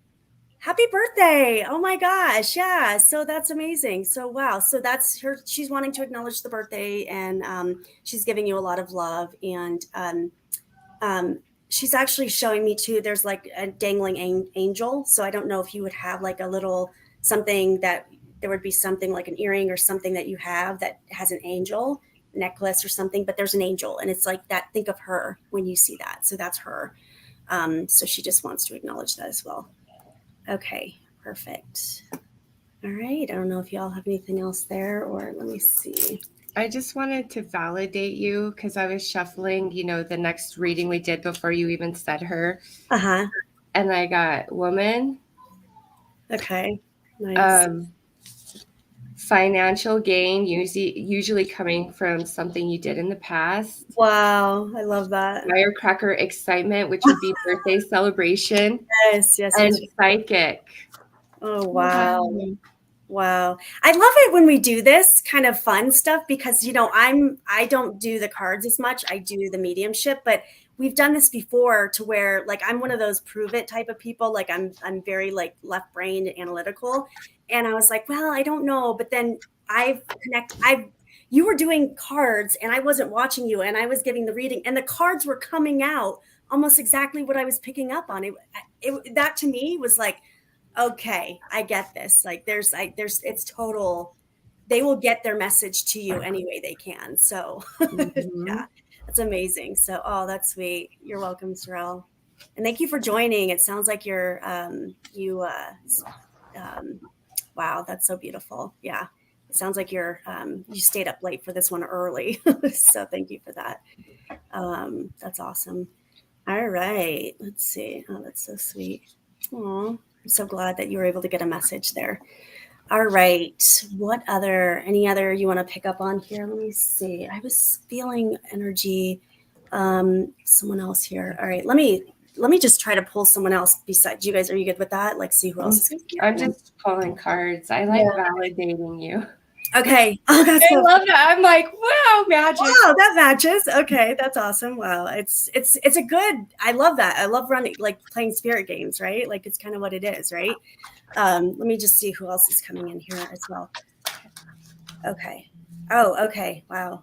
Happy birthday. Oh my gosh. Yeah. So that's amazing. So wow. So that's her. She's wanting to acknowledge the birthday, and she's giving you a lot of love. And she's actually showing me too, there's like a dangling angel. So I don't know if you would have like a little something that there would be something like an earring or something that you have that has an angel necklace or something, but there's an angel, and it's like that. Think of her when you see that. So that's her. So she just wants to acknowledge that as well. Okay, perfect. All right. I don't know if y'all have anything else there, or let me see. I just wanted to validate you because I was shuffling, the next reading we did before you even said her. Uh-huh. And I got woman. Okay. Nice. Financial gain, usually coming from something you did in the past. Wow. I love that. Firecracker excitement, which would be birthday celebration. Yes. And psychic. Oh, wow. Wow. I love it when we do this kind of fun stuff because, I don't do the cards as much. I do the mediumship, but we've done this before to where like, I'm one of those prove it type of people. Like I'm very like left brained and analytical. And I was like, well, I don't know. But then you were doing cards and I wasn't watching you and I was giving the reading and the cards were coming out almost exactly what I was picking up on. That to me was like, okay, I get this. Like it's total, they will get their message to you any way they can. So yeah, that's amazing. So, oh, that's sweet. You're welcome, Sorrel. And thank you for joining. It sounds like wow, that's so beautiful. Yeah. It sounds like you stayed up late for this one early. So thank you for that. That's awesome. All right. Let's see. Oh, that's so sweet. Aw. I'm so glad that you were able to get a message there. All right. Any other you want to pick up on here? Let me see. I was feeling energy. Someone else here. All right. Let me just try to pull someone else besides you guys. Are you good with that? Like see who else is I'm just pulling cards. I like validating you. Okay. Oh, that's I love that. I'm like, wow, magic. Wow, that matches. Okay, that's awesome. Wow, it's a good. I love that. I love playing spirit games, right? Like it's kind of what it is, right? Let me just see who else is coming in here as well. Okay. Oh, okay. Wow.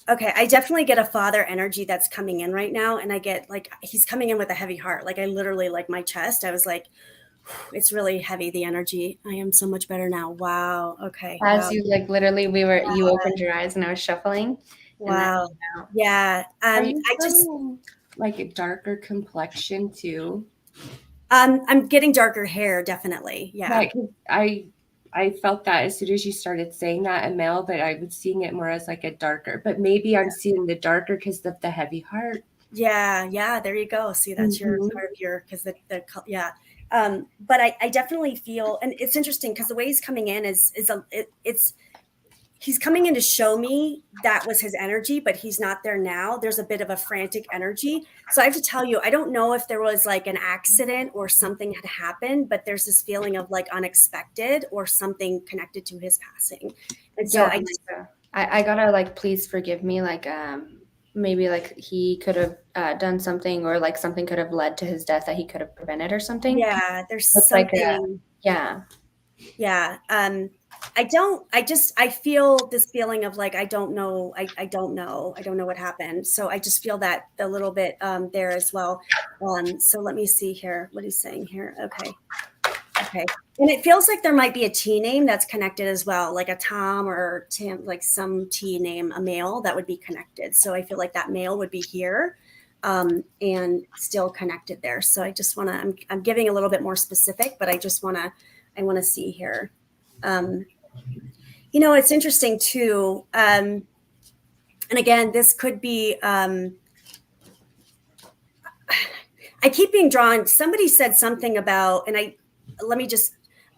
Okay, I definitely get a father energy that's coming in right now, and I get like he's coming in with a heavy heart. Like I literally like my chest. I was like, it's really heavy, the energy. I am so much better now. Wow. Okay. As you like literally you opened your eyes and I was shuffling. Wow. Yeah. like a darker complexion too? I'm getting darker hair, definitely. Yeah. Like I felt that as soon as you started saying that, a male, but I was seeing it more as like a darker. But maybe I'm seeing the darker because of the heavy heart. Yeah, yeah, there you go. See, that's your Mm-hmm. part of your, because yeah. But I definitely feel, and it's interesting because the way he's coming in it's he's coming in to show me that was his energy, but he's not there now. There's a bit of a frantic energy. So I have to tell you, I don't know if there was like an accident or something had happened, but there's this feeling of like unexpected or something connected to his passing. And so Yeah, I like, just, I gotta like please forgive me, like maybe like he could have done something, or like something could have led to his death that he could have prevented or something. yeah, there's It's like something. yeah. Yeah. I feel this feeling of like, I don't know. I don't know. I don't know what happened. So I just feel that a little bit there as well. So let me see here what he's saying here. Okay. Okay. And it feels like there might be a T name that's connected as well, like a Tom or Tim, like some T name, a male that would be connected. So I feel like that male would be here and still connected there. So I just want to, I'm giving a little bit more specific, but I want to see here. Um, it's interesting too. And again, this could be, I keep being drawn. Somebody said something about, let me just,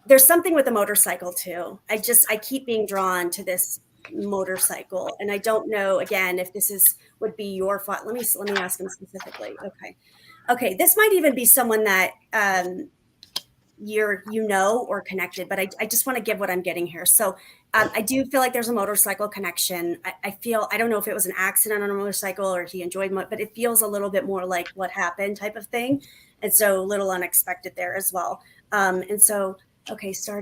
there's something with a motorcycle too. I keep being drawn to this motorcycle, and I don't know again if would be your fault. Let me ask him specifically. Okay. This might even be someone that or connected, but I just want to give what I'm getting here. So I do feel like there's a motorcycle connection. I don't know if it was an accident on a motorcycle or he enjoyed but it feels a little bit more like what happened type of thing. And so a little unexpected there as well. And so, okay, start.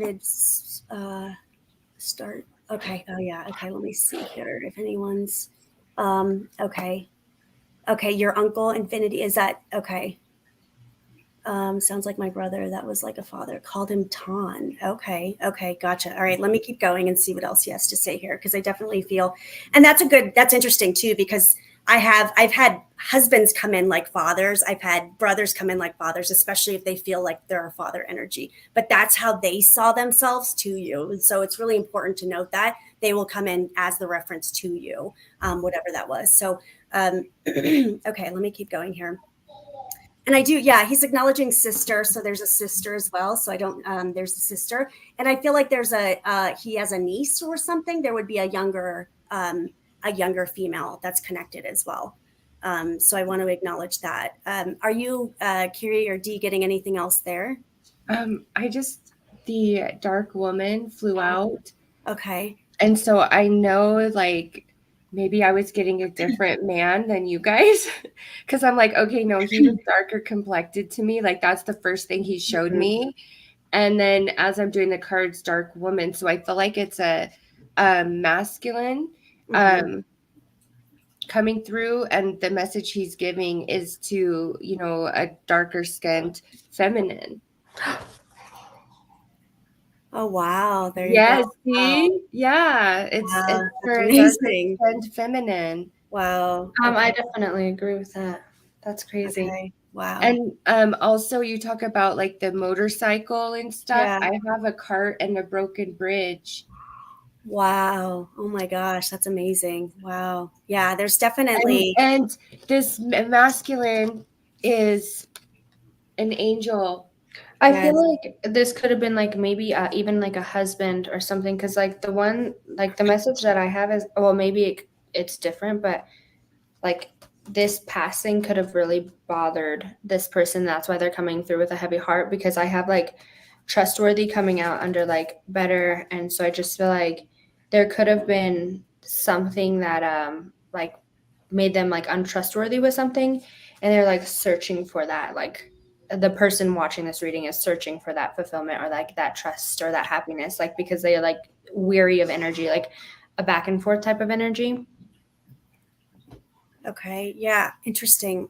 Okay. Oh yeah. Okay. Let me see here. If anyone's, okay. Okay. Your uncle Infinity, is that okay? Sounds like my brother. That was like a father. Called him Ton. Okay. Gotcha. All right. Let me keep going and see what else he has to say here. Cause I definitely feel, and that's interesting too, because I've had husbands come in like fathers. I've had brothers come in like fathers, especially if they feel like they're a father energy, but that's how they saw themselves to you. And so it's really important to note that they will come in as the reference to you, whatever that was. So, okay, let me keep going here. And I do, yeah, he's acknowledging sister. So there's a sister as well. So I don't, there's a sister. And I feel like he has a niece or something. There would be a younger female that's connected as well. So I want to acknowledge that. Are you, Keary or Dee, getting anything else there? The dark woman flew out. Okay. And so I know like maybe I was getting a different man than you guys. Cause I'm like, okay, no, he was darker complected to me. Like that's the first thing he showed me. And then as I'm doing the cards, dark woman. So I feel like it's a masculine coming through, and the message he's giving is to, a darker skinned feminine. Oh, wow. There you Yes, go. see? Wow. Yeah, it's for a darker Amazing. skinned feminine. Wow. I definitely agree with that. That's crazy. Okay. Wow. And also you talk about like the motorcycle and stuff. Yeah. I have a cart and a broken bridge. Wow. Oh my gosh, that's amazing. Wow. Yeah, there's definitely And this masculine is an angel. I feel like this could have been like maybe even like a husband or something, because like the message that I have is, well, maybe it's different, but like this passing could have really bothered this person. That's why they're coming through with a heavy heart, because I have like trustworthy coming out under like better, and so I just feel like there could have been something that like made them like untrustworthy with something, and they're like searching for that, like the person watching this reading is searching for that fulfillment or like that trust or that happiness, like because they are like weary of energy, like a back and forth type of energy. okay. Yeah, interesting.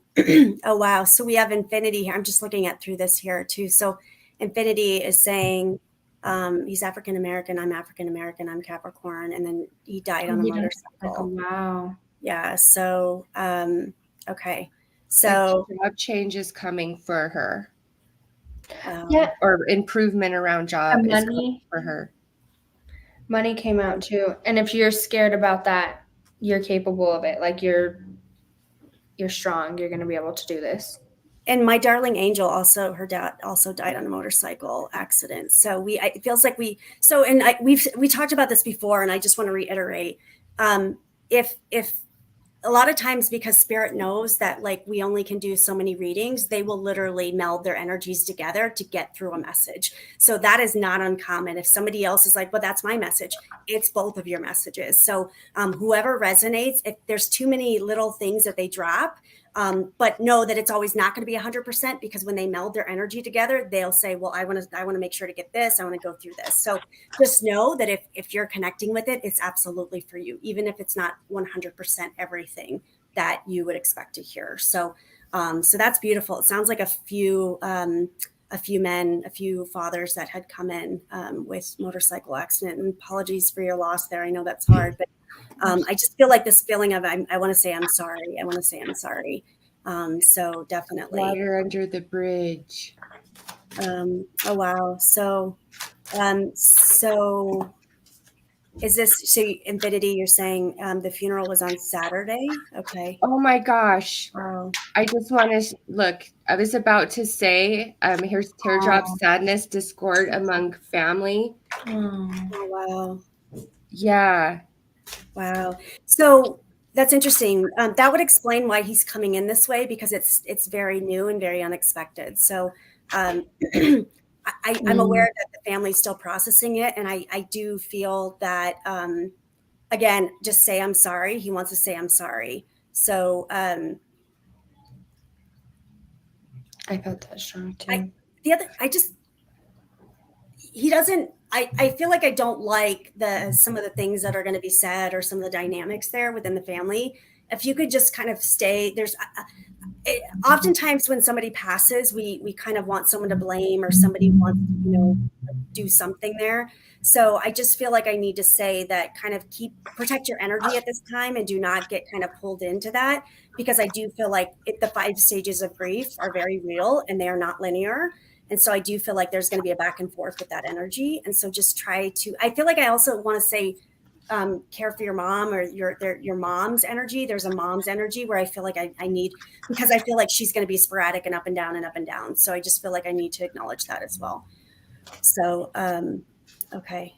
Oh wow. So we have infinity here. I'm just looking at through this here too. So infinity is saying he's African American, I'm African American, I'm Capricorn, and then he died on a motorcycle. Wow. Yeah. So okay. So job change is coming for her, Yeah, or improvement around job is coming money for her. came out too. And if you're scared about that, you're capable of it. Like you're strong. You're going to be able to do this. and my darling angel also, her dad also died on a motorcycle accident. So it feels like we talked about this before, and I just want to reiterate, if a lot of times, because spirit knows that like we only can do so many readings, they will literally meld their energies together to get through a message. So that is not uncommon. If somebody else is like, well, that's my message, it's both of your messages. So whoever resonates, if there's too many little things that they drop, but know that it's always not going to be 100%, because when they meld their energy together, they'll say, well, I want to make sure to get this. I want to go through this. So just know that if you're connecting with it, it's absolutely for you, even if it's not 100% everything that you would expect to hear. So that's beautiful. It sounds like a few fathers that had come in with motorcycle accident. And apologies for your loss there. I know that's hard, but I just feel like this feeling of I want to say I'm sorry. I want to say I'm sorry. So definitely. Water under the bridge. Oh wow. So is this, so Infinity, you're saying the funeral was on Saturday? Okay. Oh my gosh. Wow. I just want to look. I was about to say, here's teardrop, sadness, discord among family. Oh wow. Yeah. Wow. So that's interesting. That would explain why he's coming in this way, because it's very new and very unexpected. So I'm aware that the family's still processing it, and I do feel that again, just say I'm sorry. He wants to say I'm sorry. So I felt that strong too. He doesn't. I feel like I don't like some of the things that are going to be said, or some of the dynamics there within the family. If you could just kind of stay, oftentimes when somebody passes, we kind of want someone to blame, or somebody wants to, do something there. So I just feel like I need to say that, kind of protect your energy at this time, and do not get kind of pulled into that, because I do feel like the 5 stages of grief are very real, and they are not linear. And so I do feel like there's going to be a back and forth with that energy. And so just I feel like I also want to say, care for your mom, or your mom's energy. There's a mom's energy where I feel like I need, because I feel like she's going to be sporadic and up and down and up and down. So I just feel like I need to acknowledge that as well. So, okay.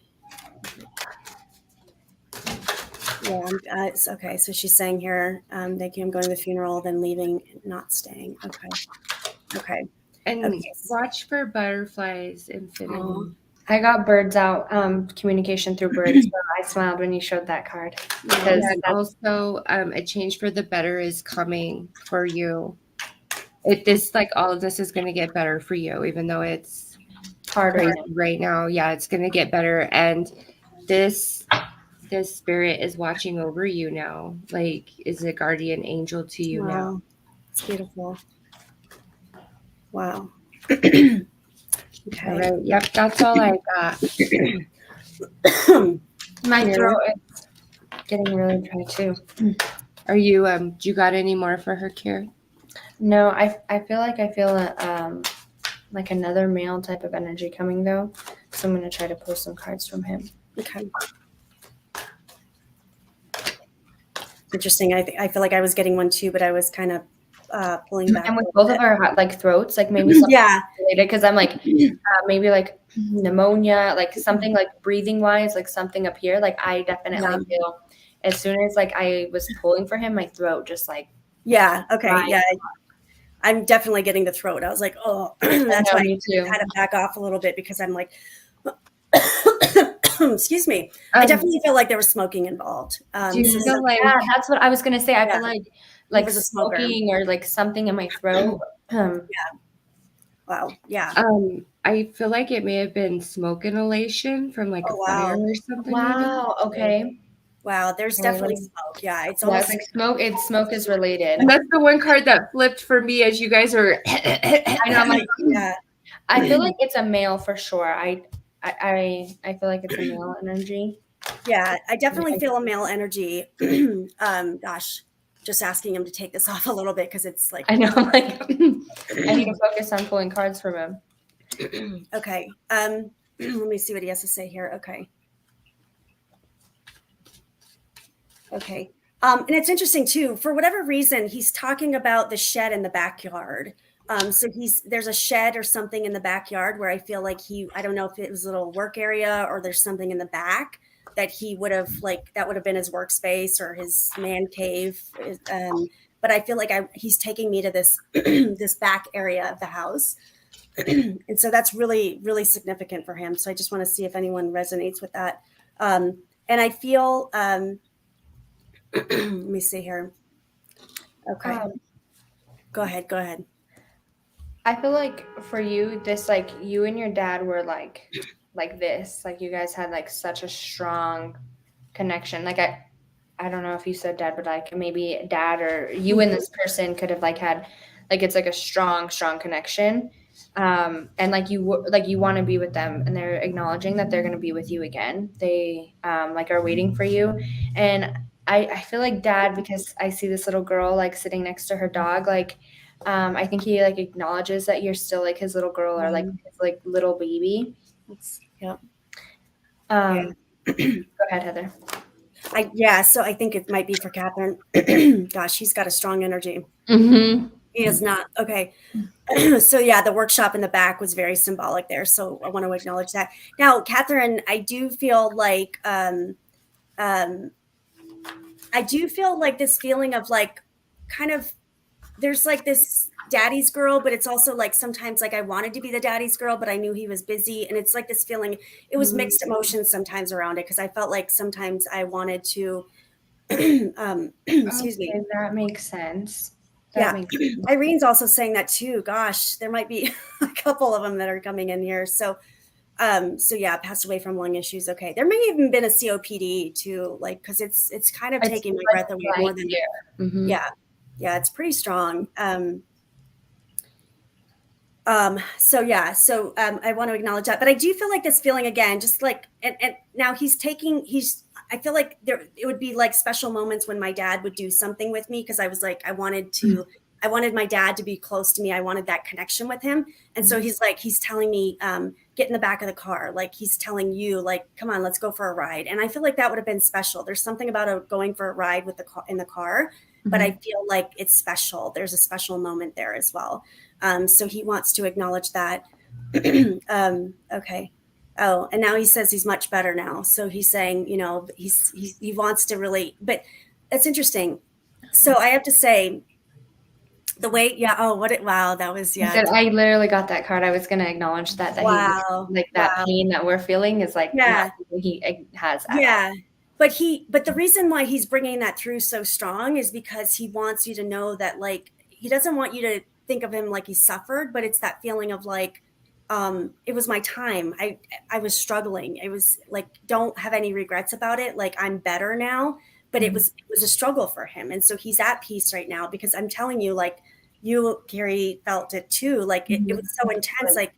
Yeah. Okay. So she's saying here, thank you. I'm going to the funeral, then leaving, not staying. Okay. Okay. And Okay. watch for butterflies, Infinity. I got birds out, communication through birds. So I smiled when you showed that card. Because and also, a change for the better is coming for you. All of this is going to get better for you, even though it's hard right now. Yeah, it's going to get better. And this spirit is watching over you now, like is a guardian angel to you now. It's beautiful. Wow. Okay. All right. Yep, that's all I got. My throat is getting really dry too. Are you do you got any more for her, Keary? No, I feel like like another male type of energy coming though. So I'm gonna try to pull some cards from him. Okay. Interesting. I feel like I was getting one too, but I was kind of pulling back. And with both of our like throats, like maybe something related, because I'm like maybe like pneumonia, like something like breathing wise, like something up here. Like I definitely feel as soon as like I was pulling for him, my throat just like okay. Yeah. I'm definitely getting the throat. I was like, oh, that's why I had to back off a little bit, because I'm like, excuse me. I definitely feel like there was smoking involved. Do you feel like that's what I was gonna say. I feel like smoking or like something in my throat. Wow. Yeah. I feel like it may have been smoke inhalation from like a fire or something. Wow. Maybe. Okay. Wow. There's definitely smoke. Yeah. It's almost like smoke. Smoke is related. And that's the one card that flipped for me as you guys are. I know. I'm like, I feel like it's a male for sure. I feel like it's a male energy. Yeah, I definitely feel a male energy. Gosh, just asking him to take this off a little bit because it's like I know. I'm like, I need to focus on pulling cards from him. okay. Let me see what he has to say here. Okay. Okay. And it's interesting too, for whatever reason, he's talking about the shed in the backyard. So there's a shed or something in the backyard where I feel like I don't know if it was a little work area or there's something in the back that he would have that would have been his workspace or his man cave. But I feel like he's taking me to this, this back area of the house. And so that's really, really significant for him. So I just want to see if anyone resonates with that. And I feel, let me see here. Okay. Go ahead. I feel like for you, this, like, you and your dad were like this, like you guys had like such a strong connection. Like I don't know if you said dad, but like maybe dad or you and this person could have like had, like, it's like a strong connection. And like you want to be with them, and they're acknowledging that they're going to be with you again. They like are waiting for you. And I feel like dad, because I see this little girl like sitting next to her dog, like I think he like acknowledges that you're still like his little girl or like his like little baby. Yeah. Go ahead, Heather. So I think it might be for Catherine. Gosh, he's got a strong energy. Mm-hmm. He is not. Okay. So yeah, the workshop in the back was very symbolic there. So I want to acknowledge that. Now, Catherine, I do feel like this feeling of like kind of, there's like this daddy's girl, but it's also like sometimes like I wanted to be the daddy's girl, but I knew he was busy. And it's like this feeling, it was mixed emotions sometimes around it, because I felt like sometimes I wanted to, excuse me. That makes sense. Irene's also saying that too. Gosh, there might be a couple of them that are coming in here. So yeah, passed away from lung issues. Okay. There may even been a COPD too, like, cause it's kind of taking my breath away more than, mm-hmm. Yeah, it's pretty strong. I want to acknowledge that, but I do feel like this feeling again, just like, and now I feel like it would be like special moments when my dad would do something with me. Cause I was like, I wanted my dad to be close to me. I wanted that connection with him. And so he's telling me, get in the back of the car. Like he's telling you like, come on, let's go for a ride. And I feel like that would have been special. There's something about going for a ride in the car, but I feel like it's special. There's a special moment there as well. So he wants to acknowledge that. Okay. Oh, and now he says he's much better now. So he's saying, you know, he wants to really, but it's interesting. So I have to say the way, wow, that was, yeah. I literally got that card. I was going to acknowledge that wow. He, like that pain that we're feeling is like, yeah, he has. Yeah. But the reason why he's bringing that through so strong is because he wants you to know that, like, he doesn't want you to think of him like he suffered, but it's that feeling of like, it was my time. I was struggling. It was like, don't have any regrets about it. Like, I'm better now, but it was a struggle for him. And so he's at peace right now, because I'm telling you, like, you, Keary, felt it too. Like it was so intense. Like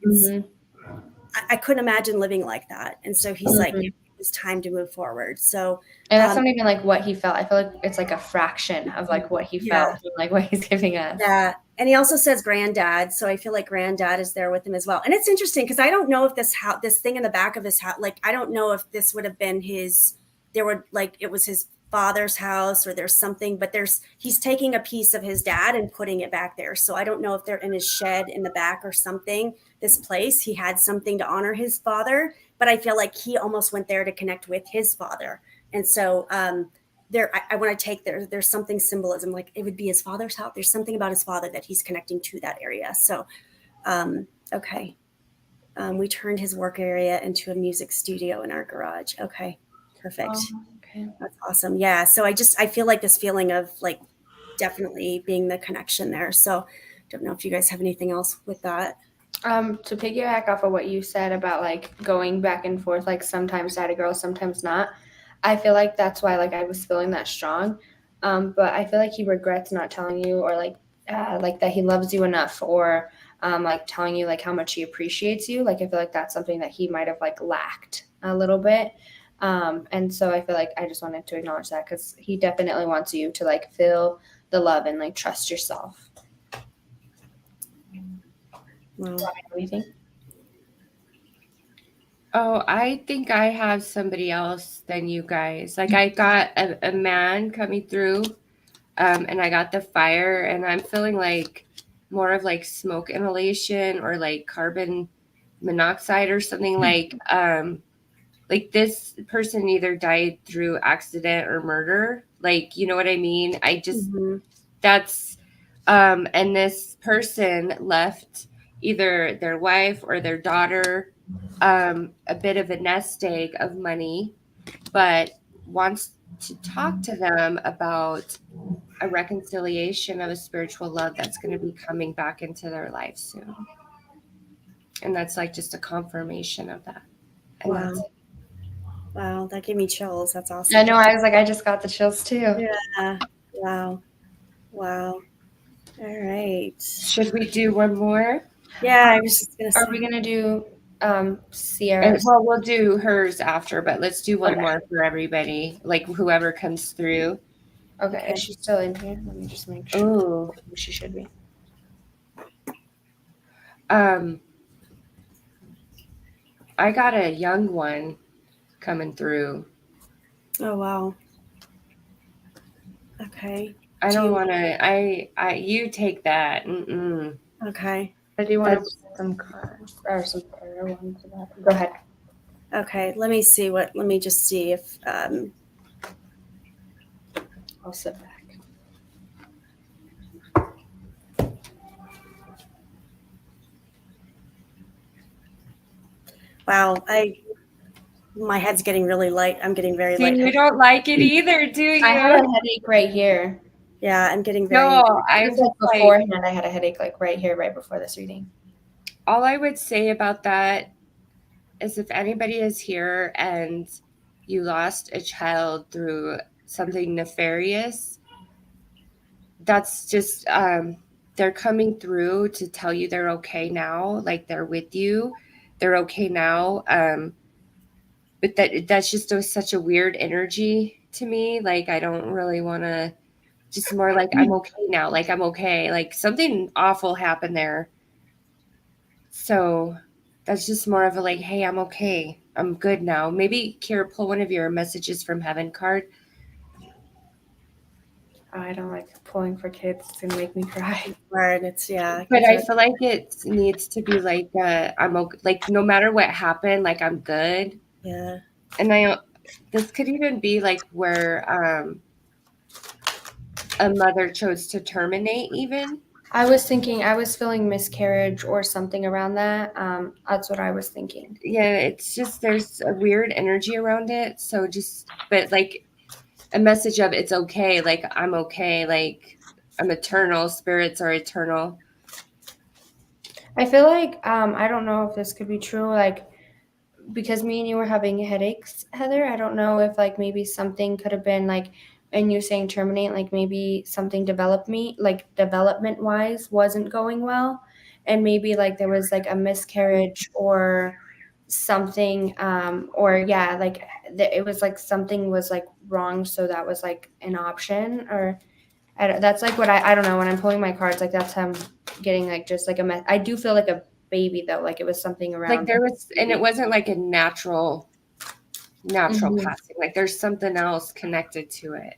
I couldn't imagine living like that. And so he's like, it was time to move forward. So, and that's not even like what he felt. I feel like it's like a fraction of like what he felt, like what he's giving us. Yeah. And he also says granddad. So I feel like granddad is there with him as well. And it's interesting because I don't know if this thing in the back of his house, like, I don't know if this would have been it was his father's house or there's something, but he's taking a piece of his dad and putting it back there. So I don't know if they're in his shed in the back or something, this place, he had something to honor his father, but I feel like he almost went there to connect with his father. And so, I want to take there's something symbolism, like it would be his father's house. There's something about his father that he's connecting to that area. So, okay. We turned his work area into a music studio in our garage. Okay. Perfect. Okay. That's awesome. Yeah. So I feel like this feeling of like definitely being the connection there. So don't know if you guys have anything else with that. To piggyback off of what you said about like going back and forth, like sometimes daddy girl, sometimes not. I feel like that's why like I was feeling that strong. But I feel like he regrets not telling you, or like that he loves you enough, or like telling you like how much he appreciates you. Like I feel like that's something that he might have like lacked a little bit. And so I feel like I just wanted to acknowledge that, because he definitely wants you to like feel the love and like trust yourself. Wow. What do you think? Oh, I think I have somebody else than you guys. Like I got a man coming through, and I got the fire, and I'm feeling like more of like smoke inhalation or like carbon monoxide or something like this person either died through accident or murder. Like, you know what I mean? I just Mhm. that's and this person left either their wife or their daughter a bit of a nest egg of money, but wants to talk to them about a reconciliation of a spiritual love that's going to be coming back into their life soon. And that's like just a confirmation of that. And Wow. that's it. Wow, that gave me chills. That's awesome. I know. I was like, I just got the chills too. Yeah. Wow. Wow. All right. Should we do one more? Yeah, I was just gonna Are say. we gonna do Sierra? Well, we'll do hers after, but let's do one Okay. more for everybody, like whoever comes through. Okay, is she still in here? Let me just make sure. Ooh. She should be. I got a young one coming through. Oh wow. Okay. I don't want to. You take that. Mm-mm. Okay. I do want to That's- put some cards or some prayer ones about. Go ahead. Okay. Let me just see if I'll sit back. wow, my head's getting really light. I'm getting very light. You don't like it either, do you? I have a headache right here. Yeah, I'm getting very No, I'm Just like just like, beforehand, I had a headache like right here, right before this reading. all I would say about that is if anybody is here and you lost a child through something nefarious, that's just they're coming through to tell you they're okay now, like they're with you, they're okay now. But that's just such a weird energy to me. Like I don't really want to. Just more like I'm okay now. Like I'm okay. Like something awful happened there. So that's just more of a like, hey, I'm okay. I'm good now. Maybe Kira, pull one of your messages from heaven card. I don't like pulling for kids. It's gonna make me cry. hard. It's yeah. But I feel like it needs to be like I'm okay. Like no matter what happened, like I'm good. Yeah. And this could even be like where a mother chose to terminate even. I was feeling miscarriage or something around that. That's what I was thinking. Yeah, it's just there's a weird energy around it. So but like a message of it's okay, like I'm okay, like I'm eternal, spirits are eternal. I feel like I don't know if this could be true, like because me and you were having headaches, Heather. I don't know if like maybe something could have been like, and you saying terminate, like maybe something development wise wasn't going well, and maybe like there was like a miscarriage or something, or yeah, like it was like something was like wrong, so that was like an option, or that's like what I don't know, when I'm pulling my cards, like that's how I'm getting like just like I do feel like a baby though, like it was something around Like there was, and it wasn't like a natural passing. Like there's something else connected to it.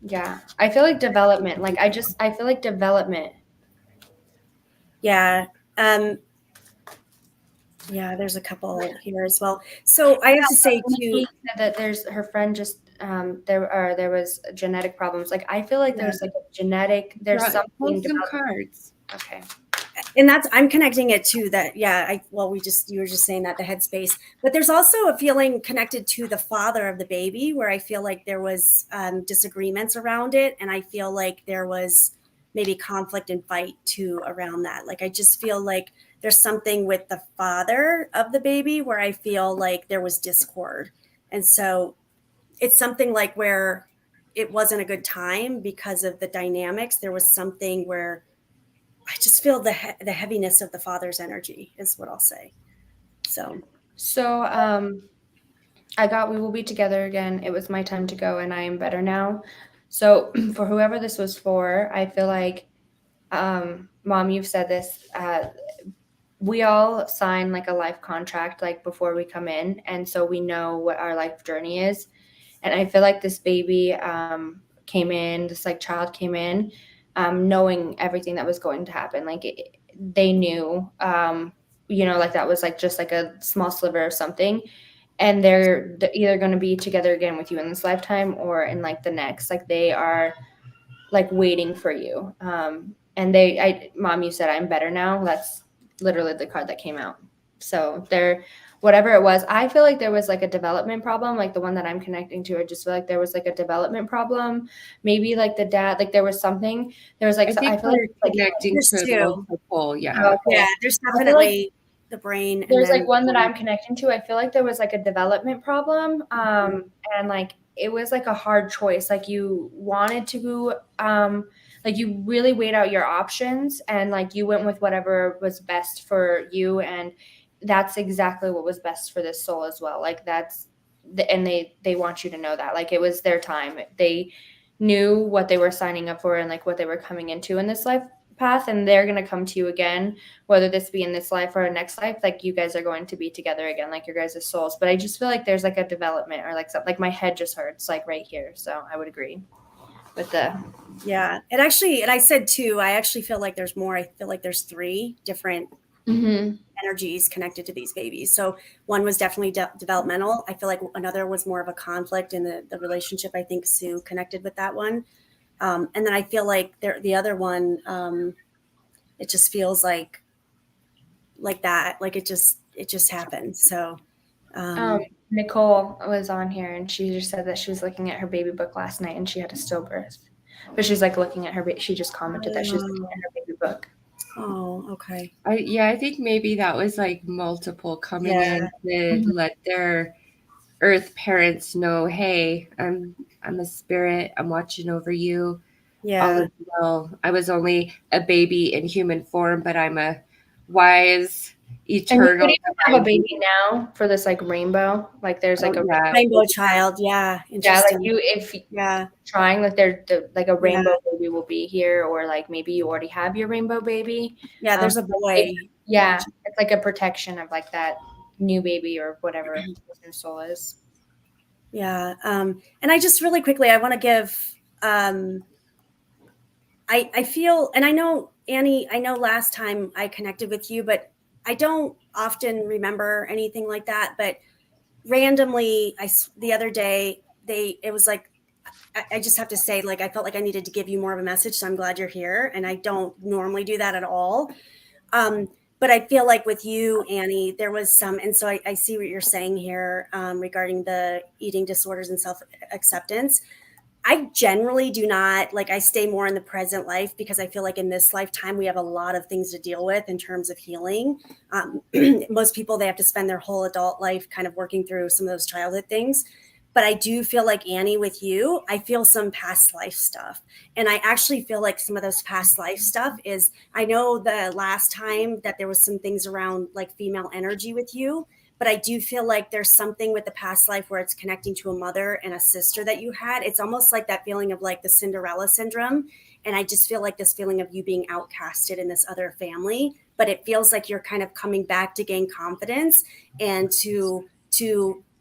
Yeah, I feel like development. Like I feel like development. Yeah. Yeah, there's a couple here as well. So I have to say too that there's her friend just there was genetic problems. Like I feel like there's like a genetic, there's something. Pull some cards. Okay. and I'm connecting it to that. Yeah, you were just saying that the headspace, but there's also a feeling connected to the father of the baby where I feel like there was disagreements around it, and I feel like there was maybe conflict and fight too around that. Like I just feel like there's something with the father of the baby where I feel like there was discord, and so it's something like where it wasn't a good time because of the dynamics. There was something where I just feel the heaviness of the father's energy is what I'll say. So we will be together again. It was my time to go and I am better now. So for whoever this was for, I feel like, Mom, you've said this, we all sign like a life contract like before we come in, and so we know what our life journey is. And I feel like this baby came in, this like child came in, knowing everything that was going to happen. Like they knew, like that was like just like a small sliver of something, and they're either going to be together again with you in this lifetime or in like the next. Like they are like waiting for you. Mom, you said I'm better now. That's literally the card that came out. So they're, whatever it was, I feel like there was like a development problem, like the one that I'm connecting to. I just feel like there was like a development problem. Maybe like the dad, like there was something. There was like, I think I feel we're like connecting There's to two. multiple. Yeah. okay. Yeah, there's I feel like definitely the brain. And there's then like one that I'm connecting to. I feel like there was like a development problem. And like it was like a hard choice. Like you wanted to like you really weighed out your options and like you went with whatever was best for you, and that's exactly what was best for this soul as well. Like and they want you to know that. Like it was their time. They knew what they were signing up for and like what they were coming into in this life path, and they're going to come to you again, whether this be in this life or a next life. Like you guys are going to be together again, like your guys' souls. But I just feel like there's like a development or like something, like my head just hurts like right here. So I would agree with the yeah, and I said two. I actually feel like there's more. I feel like there's three different energies connected to these babies. So one was definitely developmental. I feel like another was more of a conflict in the relationship. I think Sue connected with that one. And then I feel like the other one, it just feels like that, like it just happened. So Nicole was on here and she just said that she was looking at her baby book last night and she had a stillbirth, but she's like looking at she just commented that she's looking at her baby book. Oh, okay. I think maybe that was like multiple coming Yeah. in to let their earth parents know, hey, I'm a spirit, I'm watching over you. Yeah. I was only a baby in human form, but I'm a wise, And you eternal. could even have a baby now for this like rainbow. Like there's like a rainbow child. Yeah. Interesting. Yeah, like if yeah. trying, like like a rainbow baby will be here, or like maybe you already have your rainbow baby. Yeah, there's a boy. It's like a protection of like that new baby or whatever his new soul is. Yeah. And I just really quickly, I want to give, I feel, and I know, Annie, I know last time I connected with you, but I don't often remember anything like that. But randomly, the other day, it was like, I just have to say, like, I felt like I needed to give you more of a message. So I'm glad you're here. And I don't normally do that at all. But I feel like with you, Annie, there was some, and so I see what you're saying here regarding the eating disorders and self-acceptance. I generally do not, like, I stay more in the present life because I feel like in this lifetime, we have a lot of things to deal with in terms of healing. Most people, they have to spend their whole adult life kind of working through some of those childhood things. But I do feel like, Annie, with you, I feel some past life stuff. And I actually feel like some of those past life stuff is, I know the last time that there was some things around like female energy with you, but I do feel like there's something with the past life where it's connecting to a mother and a sister that you had. It's almost like that feeling of like the Cinderella syndrome. And I just feel like this feeling of you being outcasted in this other family, but it feels like you're kind of coming back to gain confidence and to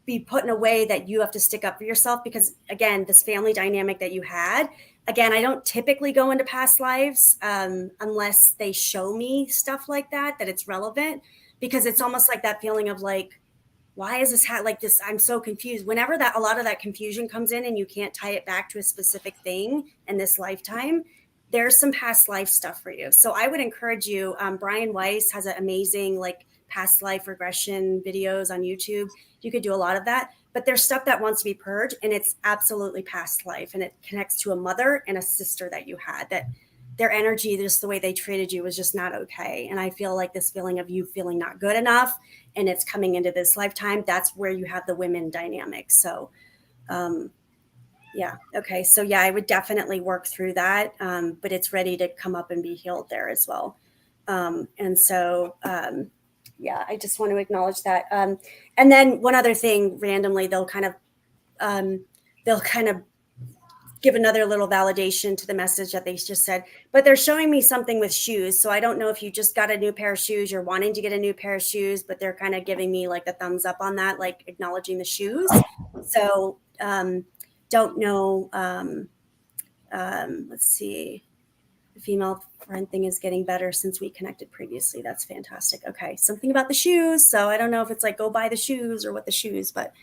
be put in a way that you have to stick up for yourself. Because again, this family dynamic that you had, again, I don't typically go into past lives unless they show me stuff like that it's relevant, because it's almost like that feeling of like, why is this like this? I'm so confused. Whenever a lot of that confusion comes in and you can't tie it back to a specific thing in this lifetime, there's some past life stuff for you. So I would encourage you. Brian Weiss has an amazing like past life regression videos on YouTube. You could do a lot of that, but there's stuff that wants to be purged, and it's absolutely past life, and it connects to a mother and a sister that you had, that their energy, just the way they treated you, was just not okay. And I feel like this feeling of you feeling not good enough, and it's coming into this lifetime, that's where you have the women dynamic. So yeah. Okay. So yeah, I would definitely work through that. But it's ready to come up and be healed there as well. And so yeah, I just want to acknowledge that. And then one other thing, randomly, they'll kind of give another little validation to the message that they just said, but they're showing me something with shoes. So I don't know if you just got a new pair of shoes, you're wanting to get a new pair of shoes, but they're kind of giving me like the thumbs up on that, like acknowledging the shoes. So don't know. Let's see. The female friend thing is getting better since we connected previously. That's fantastic. Okay. Something about the shoes. So I don't know if it's like, go buy the shoes or what the shoes, but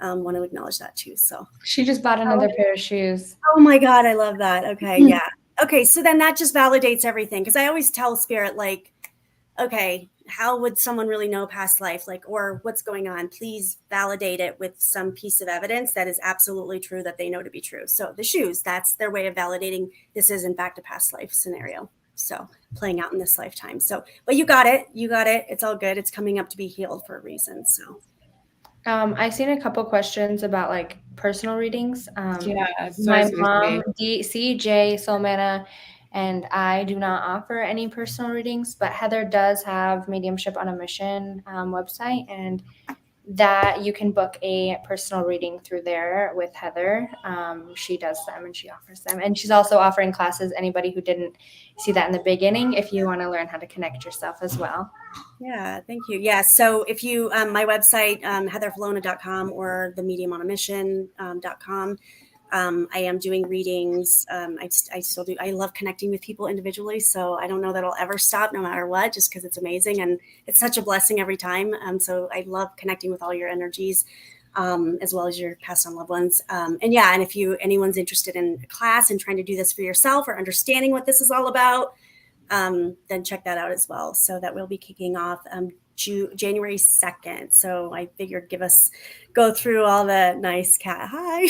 want to acknowledge that too. So She just bought another pair of shoes. oh my God, I love that. Okay, yeah. Okay, so then that just validates everything, because I always tell Spirit, like, okay, how would someone really know past life, like, or what's going on? Please validate it with some piece of evidence that is absolutely true, that they know to be true. So the shoes, that's their way of validating this is in fact a past life scenario. So playing out in this lifetime. So, but you got it. It's all good. It's coming up to be healed for a reason. So. I seen a couple questions about like personal readings. Yeah, so My mom, CJ, Soulmana, and I do not offer any personal readings, but Heather does have Mediumship on a Mission website, and that you can book a personal reading through there with Heather. She does them and she offers them. And she's also offering classes, anybody who didn't see that in the beginning, if you want to learn how to connect yourself as well. Yeah, thank you. Yeah, so if you, my website, heatherfalona.com or the mediumonamission.com. I am doing readings. I still do. I love connecting with people individually. So I don't know that I'll ever stop no matter what, just because it's amazing. And it's such a blessing every time. So I love connecting with all your energies, as well as your past on loved ones. And if anyone's interested in a class and trying to do this for yourself or understanding what this is all about, then check that out as well. So that will be kicking off January 2nd. So I figured go through all the nice cat. Hi.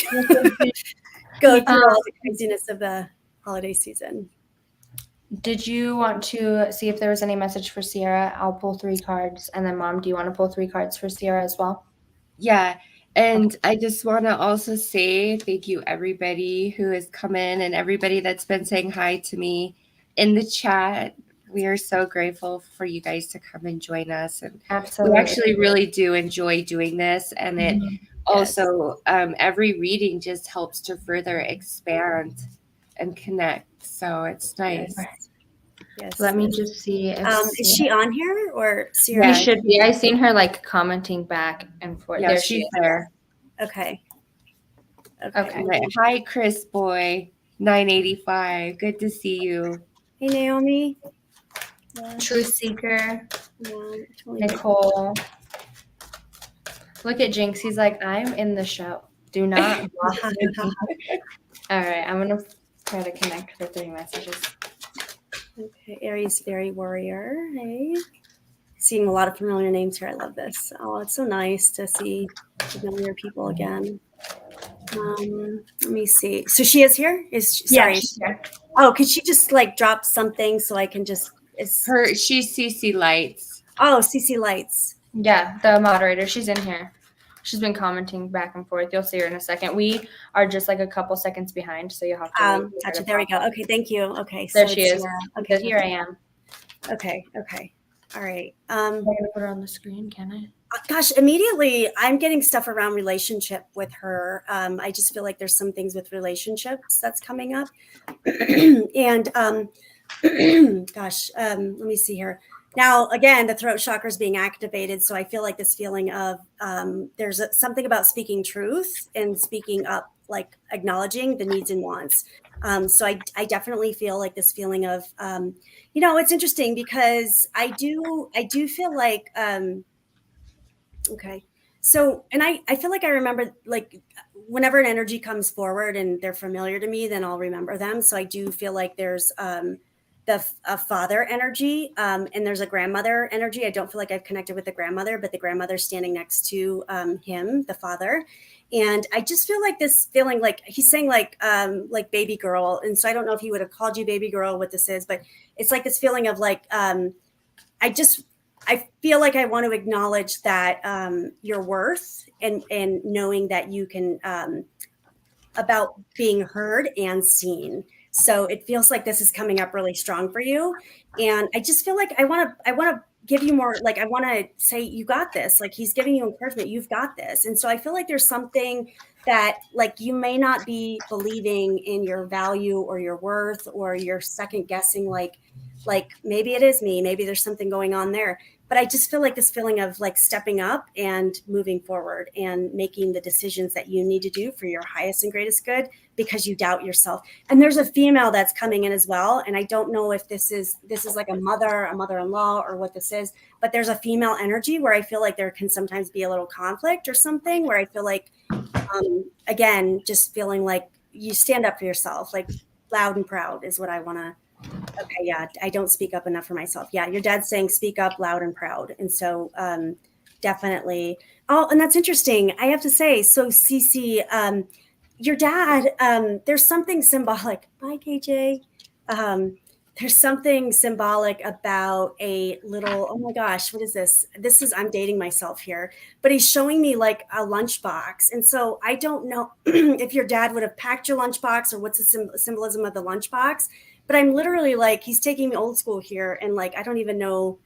Go through all the craziness of the holiday season. Did you want to see if there was any message for Sierra? I'll pull 3 cards. And then Mom, do you want to pull 3 cards for Sierra as well? Yeah. And I just want to also say thank you, everybody who has come in and everybody that's been saying hi to me in the chat. We are so grateful for you guys to come and join us. And Absolutely. we actually really do enjoy doing this. And it also, every reading just helps to further expand and connect. So it's nice. Yes. Let me just see. Is she on here or Sierra? Yeah, she should be. I seen her like commenting back and forth. Yeah, there she's she is. there. Okay. Okay. Hi, Chris Boy, 985. Good to see you. Hey, Naomi. Truth Seeker. Yeah, totally Nicole. Look at Jinx. He's like, I'm in the show. Do not block me. All right. I'm going to try to connect the 3 messages. Okay. Aries Fairy Warrior. Hey. Seeing a lot of familiar names here. I love this. Oh, it's so nice to see familiar people again. Let me see. So she is here? Sorry. She's here. Oh, could she just like drop something so I can just She's CC Lights. Oh, CC Lights. Yeah, the moderator. She's in here. She's been commenting back and forth. You'll see her in a second. We are just like a couple seconds behind, so you'll have to gotcha. There we go. Okay, thank you. Okay, there she is. Okay, here I am. Okay. All right. I'm gonna put her on the screen, can I? Gosh, immediately I'm getting stuff around relationship with her. I just feel like there's some things with relationships that's coming up. And let me see here. Now, again, the throat chakra is being activated. So I feel like this feeling of there's something about speaking truth and speaking up, like acknowledging the needs and wants. So I definitely feel like this feeling of, it's interesting because I do feel like, okay. So, and I feel like I remember, like, whenever an energy comes forward and they're familiar to me, then I'll remember them. So I do feel like there's a father energy and there's a grandmother energy. I don't feel like I've connected with the grandmother, but the grandmother's standing next to him, the father. And I just feel like this feeling like he's saying like baby girl. And so I don't know if he would have called you baby girl, what this is, but it's like this feeling of like, I feel like I want to acknowledge that your worth and knowing that you can about being heard and seen. So it feels like this is coming up really strong for you. And I just feel like I want to give you more, like, I want to say, you got this. Like, he's giving you encouragement. You've got this. And so I feel like there's something that like you may not be believing in your value or your worth, or you're second guessing like maybe it is me, maybe there's something going on there. But I just feel like this feeling of like stepping up and moving forward and making the decisions that you need to do for your highest and greatest good, because you doubt yourself. And there's a female that's coming in as well, and I don't know if this is like a mother-in-law, or what this is, but there's a female energy where I feel like there can sometimes be a little conflict or something, where I feel like again, just feeling like you stand up for yourself, like loud and proud is what I want to. Okay, yeah, I don't speak up enough for myself. Yeah, your dad's saying speak up loud and proud. And so definitely. Oh, and that's interesting. I have to say, so Cece, your dad, there's something symbolic. Bye, KJ. There's something symbolic about a little, oh my gosh, what is this? I'm dating myself here, but he's showing me like a lunchbox. And so I don't know if your dad would have packed your lunchbox, or what's the symbolism of the lunchbox. But I'm literally like, he's taking me old school here. And like, I don't even know,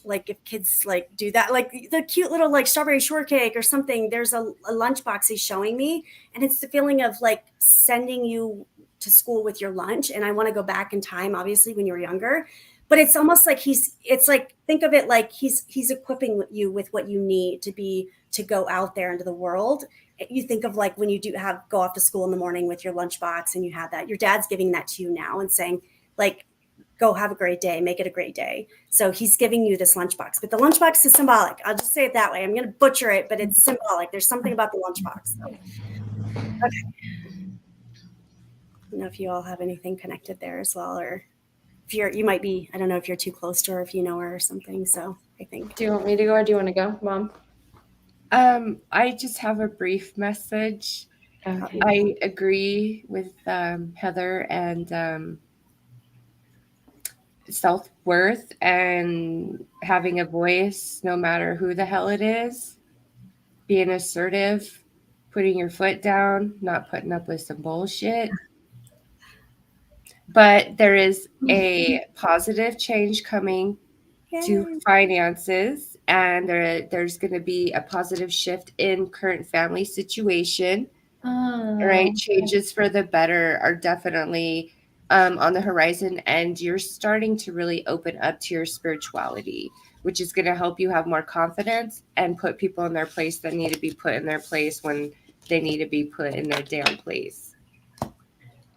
like if kids like do that, like the cute little like strawberry shortcake or something. There's a lunchbox he's showing me. And it's the feeling of like sending you to school with your lunch. And I want to go back in time, obviously, when you were younger. But it's almost like it's like, think of it like he's equipping you with what you need to go out there into the world. You think of like when you go off to school in the morning with your lunchbox, and you have that, your dad's giving that to you now and saying like, go have a great day, make it a great day. So he's giving you this lunchbox, but the lunchbox is symbolic. I'll just say it that way. I'm going to butcher it, but it's symbolic. There's something about the lunchbox. So. Okay. I don't know if you all have anything connected there as well, or if you might be, I don't know if you're too close to her, if you know her or something. So I think. Do you want me to go, or do you want to go, Mom? I just have a brief message. Okay. I agree with Heather and self-worth and having a voice, no matter who the hell it is, being assertive, putting your foot down, not putting up with some bullshit. But there is a positive change coming to finances, and there's going to be a positive shift in current family situation. Right, changes for the better are definitely on the horizon, and you're starting to really open up to your spirituality, which is going to help you have more confidence and put people in their place that need to be put in their place when they need to be put in their damn place.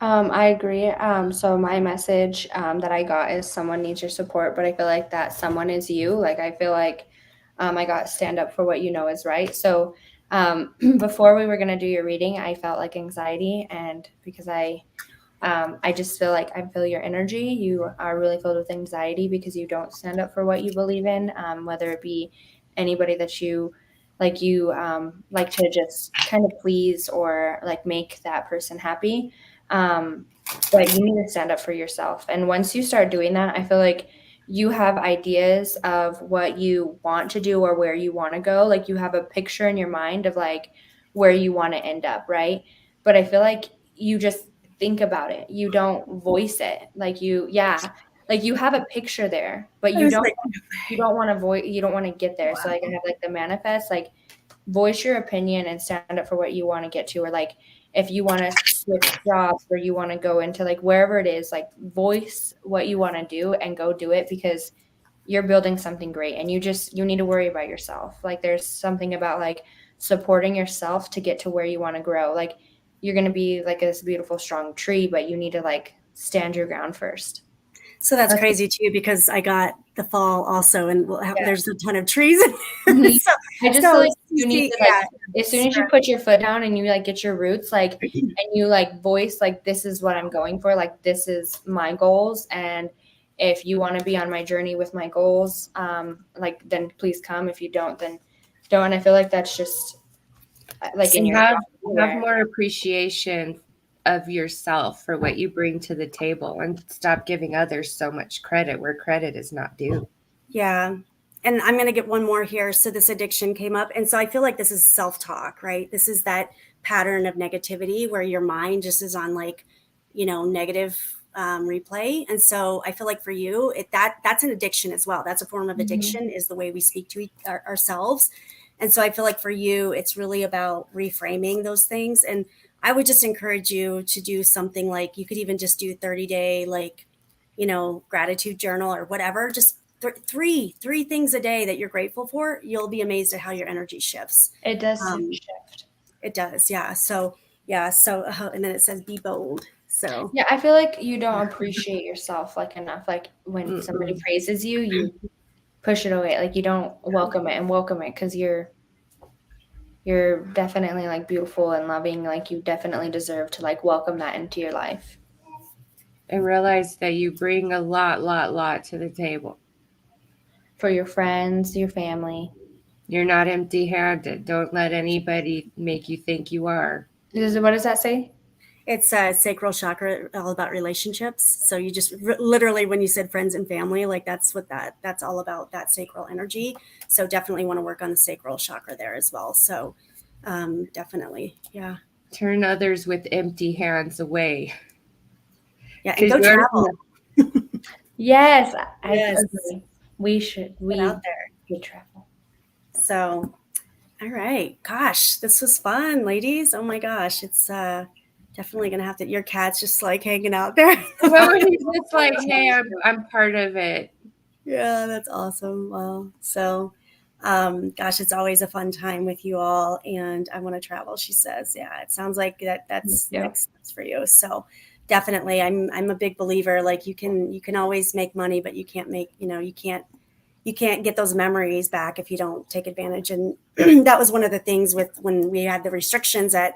I agree. So my message that I got is someone needs your support, but I feel like that someone is you. Like I feel like I got stand up for what you know is right. So before we were gonna do your reading, I felt like anxiety, and because I just feel like I feel your energy. You are really filled with anxiety because you don't stand up for what you believe in, whether it be anybody that you like to just kind of please or like make that person happy. But you need to stand up for yourself. And once you start doing that, I feel like you have ideas of what you want to do or where you want to go. Like you have a picture in your mind of like where you want to end up, right? But I feel like you just think about it. You don't voice it. Like you have a picture there, but you don't want to voice, you don't want to get there. Wow. So like I have like the manifest, like voice your opinion and stand up for what you want to get to, or like if you want to switch jobs or you want to go into like wherever it is, like voice what you want to do and go do it, because you're building something great, and you need to worry about yourself. Like there's something about like supporting yourself to get to where you want to grow. Like you're going to be like this beautiful, strong tree, but you need to like stand your ground first. So that's crazy too, because I got the fall also, and there's a ton of trees. Mm-hmm. So, I just feel like you need to like, as soon as you put your foot down and you like get your roots, like, and you like voice, like, this is what I'm going for. Like, this is my goals. And if you want to be on my journey with my goals, like, then please come. If you don't, then don't. And I feel like that's just like in your have more appreciation of yourself for what you bring to the table, and stop giving others so much credit where credit is not due. Yeah. And I'm going to get one more here. So this addiction came up. And so I feel like this is self-talk, right? This is that pattern of negativity where your mind just is on like, negative replay. And so I feel like for you, that's an addiction as well. That's a form of addiction, is the way we speak to ourselves. And so I feel like for you, it's really about reframing those things. And I would just encourage you to do something like, you could even just do 30-day, like, gratitude journal or whatever. Just three things a day that you're grateful for. You'll be amazed at how your energy shifts. It does shift. It does. Yeah. So, and then it says be bold. So Yeah, I feel like you don't appreciate yourself like enough. Like when somebody praises you, you push it away. Like you don't welcome it because you're definitely like beautiful and loving. Like you definitely deserve to like welcome that into your life. And realize that you bring a lot to the table. For your friends, your family. You're not empty-handed. Don't let anybody make you think you are. What does that say? it's sacral chakra, all about relationships. So you just literally, when you said friends and family, like that's what that's all about, that sacral energy. So definitely want to work on the sacral chakra there as well. So definitely. Yeah. Turn others with empty hands away. Yeah. And go travel. Yes. I Yes. agree. We should. Get out there. Should travel. So, all right. Gosh, this was fun, ladies. Oh my gosh. It's definitely going to have to, your cat's just like hanging out there. Well, he's just like, hey, I'm part of it. Yeah, that's awesome. Well, so, gosh, it's always a fun time with you all, and I want to travel. She says, "Yeah, it sounds like that's next steps for you." So, definitely, I'm a big believer. Like you can always make money, but you can't make you can't get those memories back if you don't take advantage. And that was one of the things with when we had the restrictions that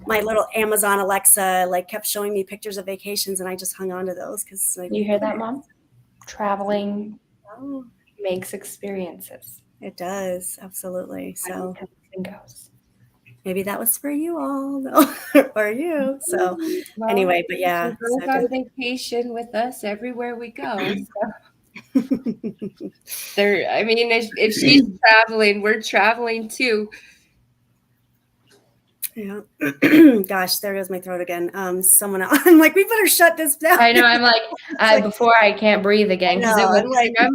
my little Amazon Alexa like kept showing me pictures of vacations, and I just hung on to those because like, you hear that, Mom? Traveling makes experiences. It does, absolutely. So and goes. Maybe that was for you all, no, or you. So anyway, but yeah, she goes on vacation with us everywhere we go. So. I mean, if she's traveling, we're traveling too. Yeah. Gosh, there goes my throat again. Someone else. I'm like, we better shut this down. I know. I'm like, before I can't breathe again because it was like I'm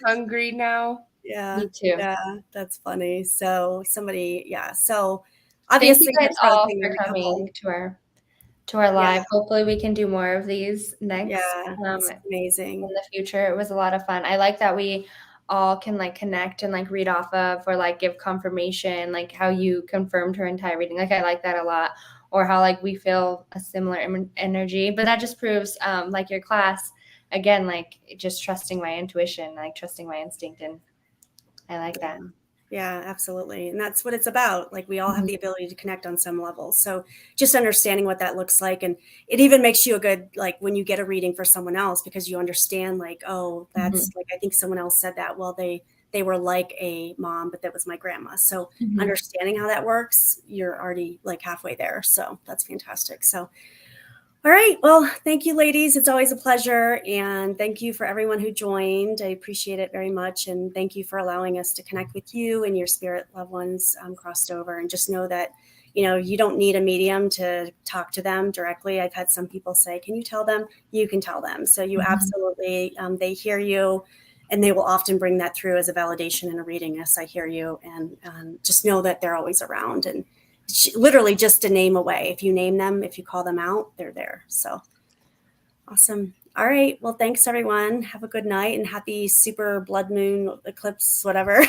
hungry now. Yeah. Me too. Yeah, that's funny. So somebody, yeah. So obviously, thank you guys all for coming to our live. Hopefully, we can do more of these next. Yeah, amazing in the future. It was a lot of fun. I like that we all can like connect and like read off of or like give confirmation, like how you confirmed her entire reading. Like I like that a lot, or how like we feel a similar energy. But that just proves like your class again, like just trusting my intuition, like trusting my instinct, and I like that. Yeah, absolutely. And that's what it's about. Like we all have the ability to connect on some level. So just understanding what that looks like. And it even makes you a good, like when you get a reading for someone else, because you understand like, oh, that's like, I think someone else said that. Well, they were like a mom, but that was my grandma. So understanding how that works, you're already like halfway there. So that's fantastic. So all right. Well, thank you, ladies. It's always a pleasure. And thank you for everyone who joined. I appreciate it very much. And thank you for allowing us to connect with you and your spirit loved ones crossed over. And just know that, you don't need a medium to talk to them directly. I've had some people say, can you tell them? You can tell them. So you absolutely, they hear you. And they will often bring that through as a validation in a reading. Yes, I hear you. And just know that they're always around. And literally just a name away. If you name them, if you call them out, they're there. So awesome. All right. Well, thanks everyone. Have a good night and happy super blood moon eclipse, whatever.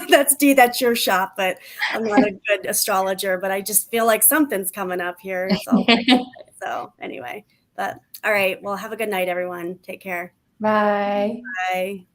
That's Dee, that's your shop, but I'm not a good astrologer, but I just feel like something's coming up here. So anyway, but all right. Well, have a good night, everyone. Take care. Bye. Bye.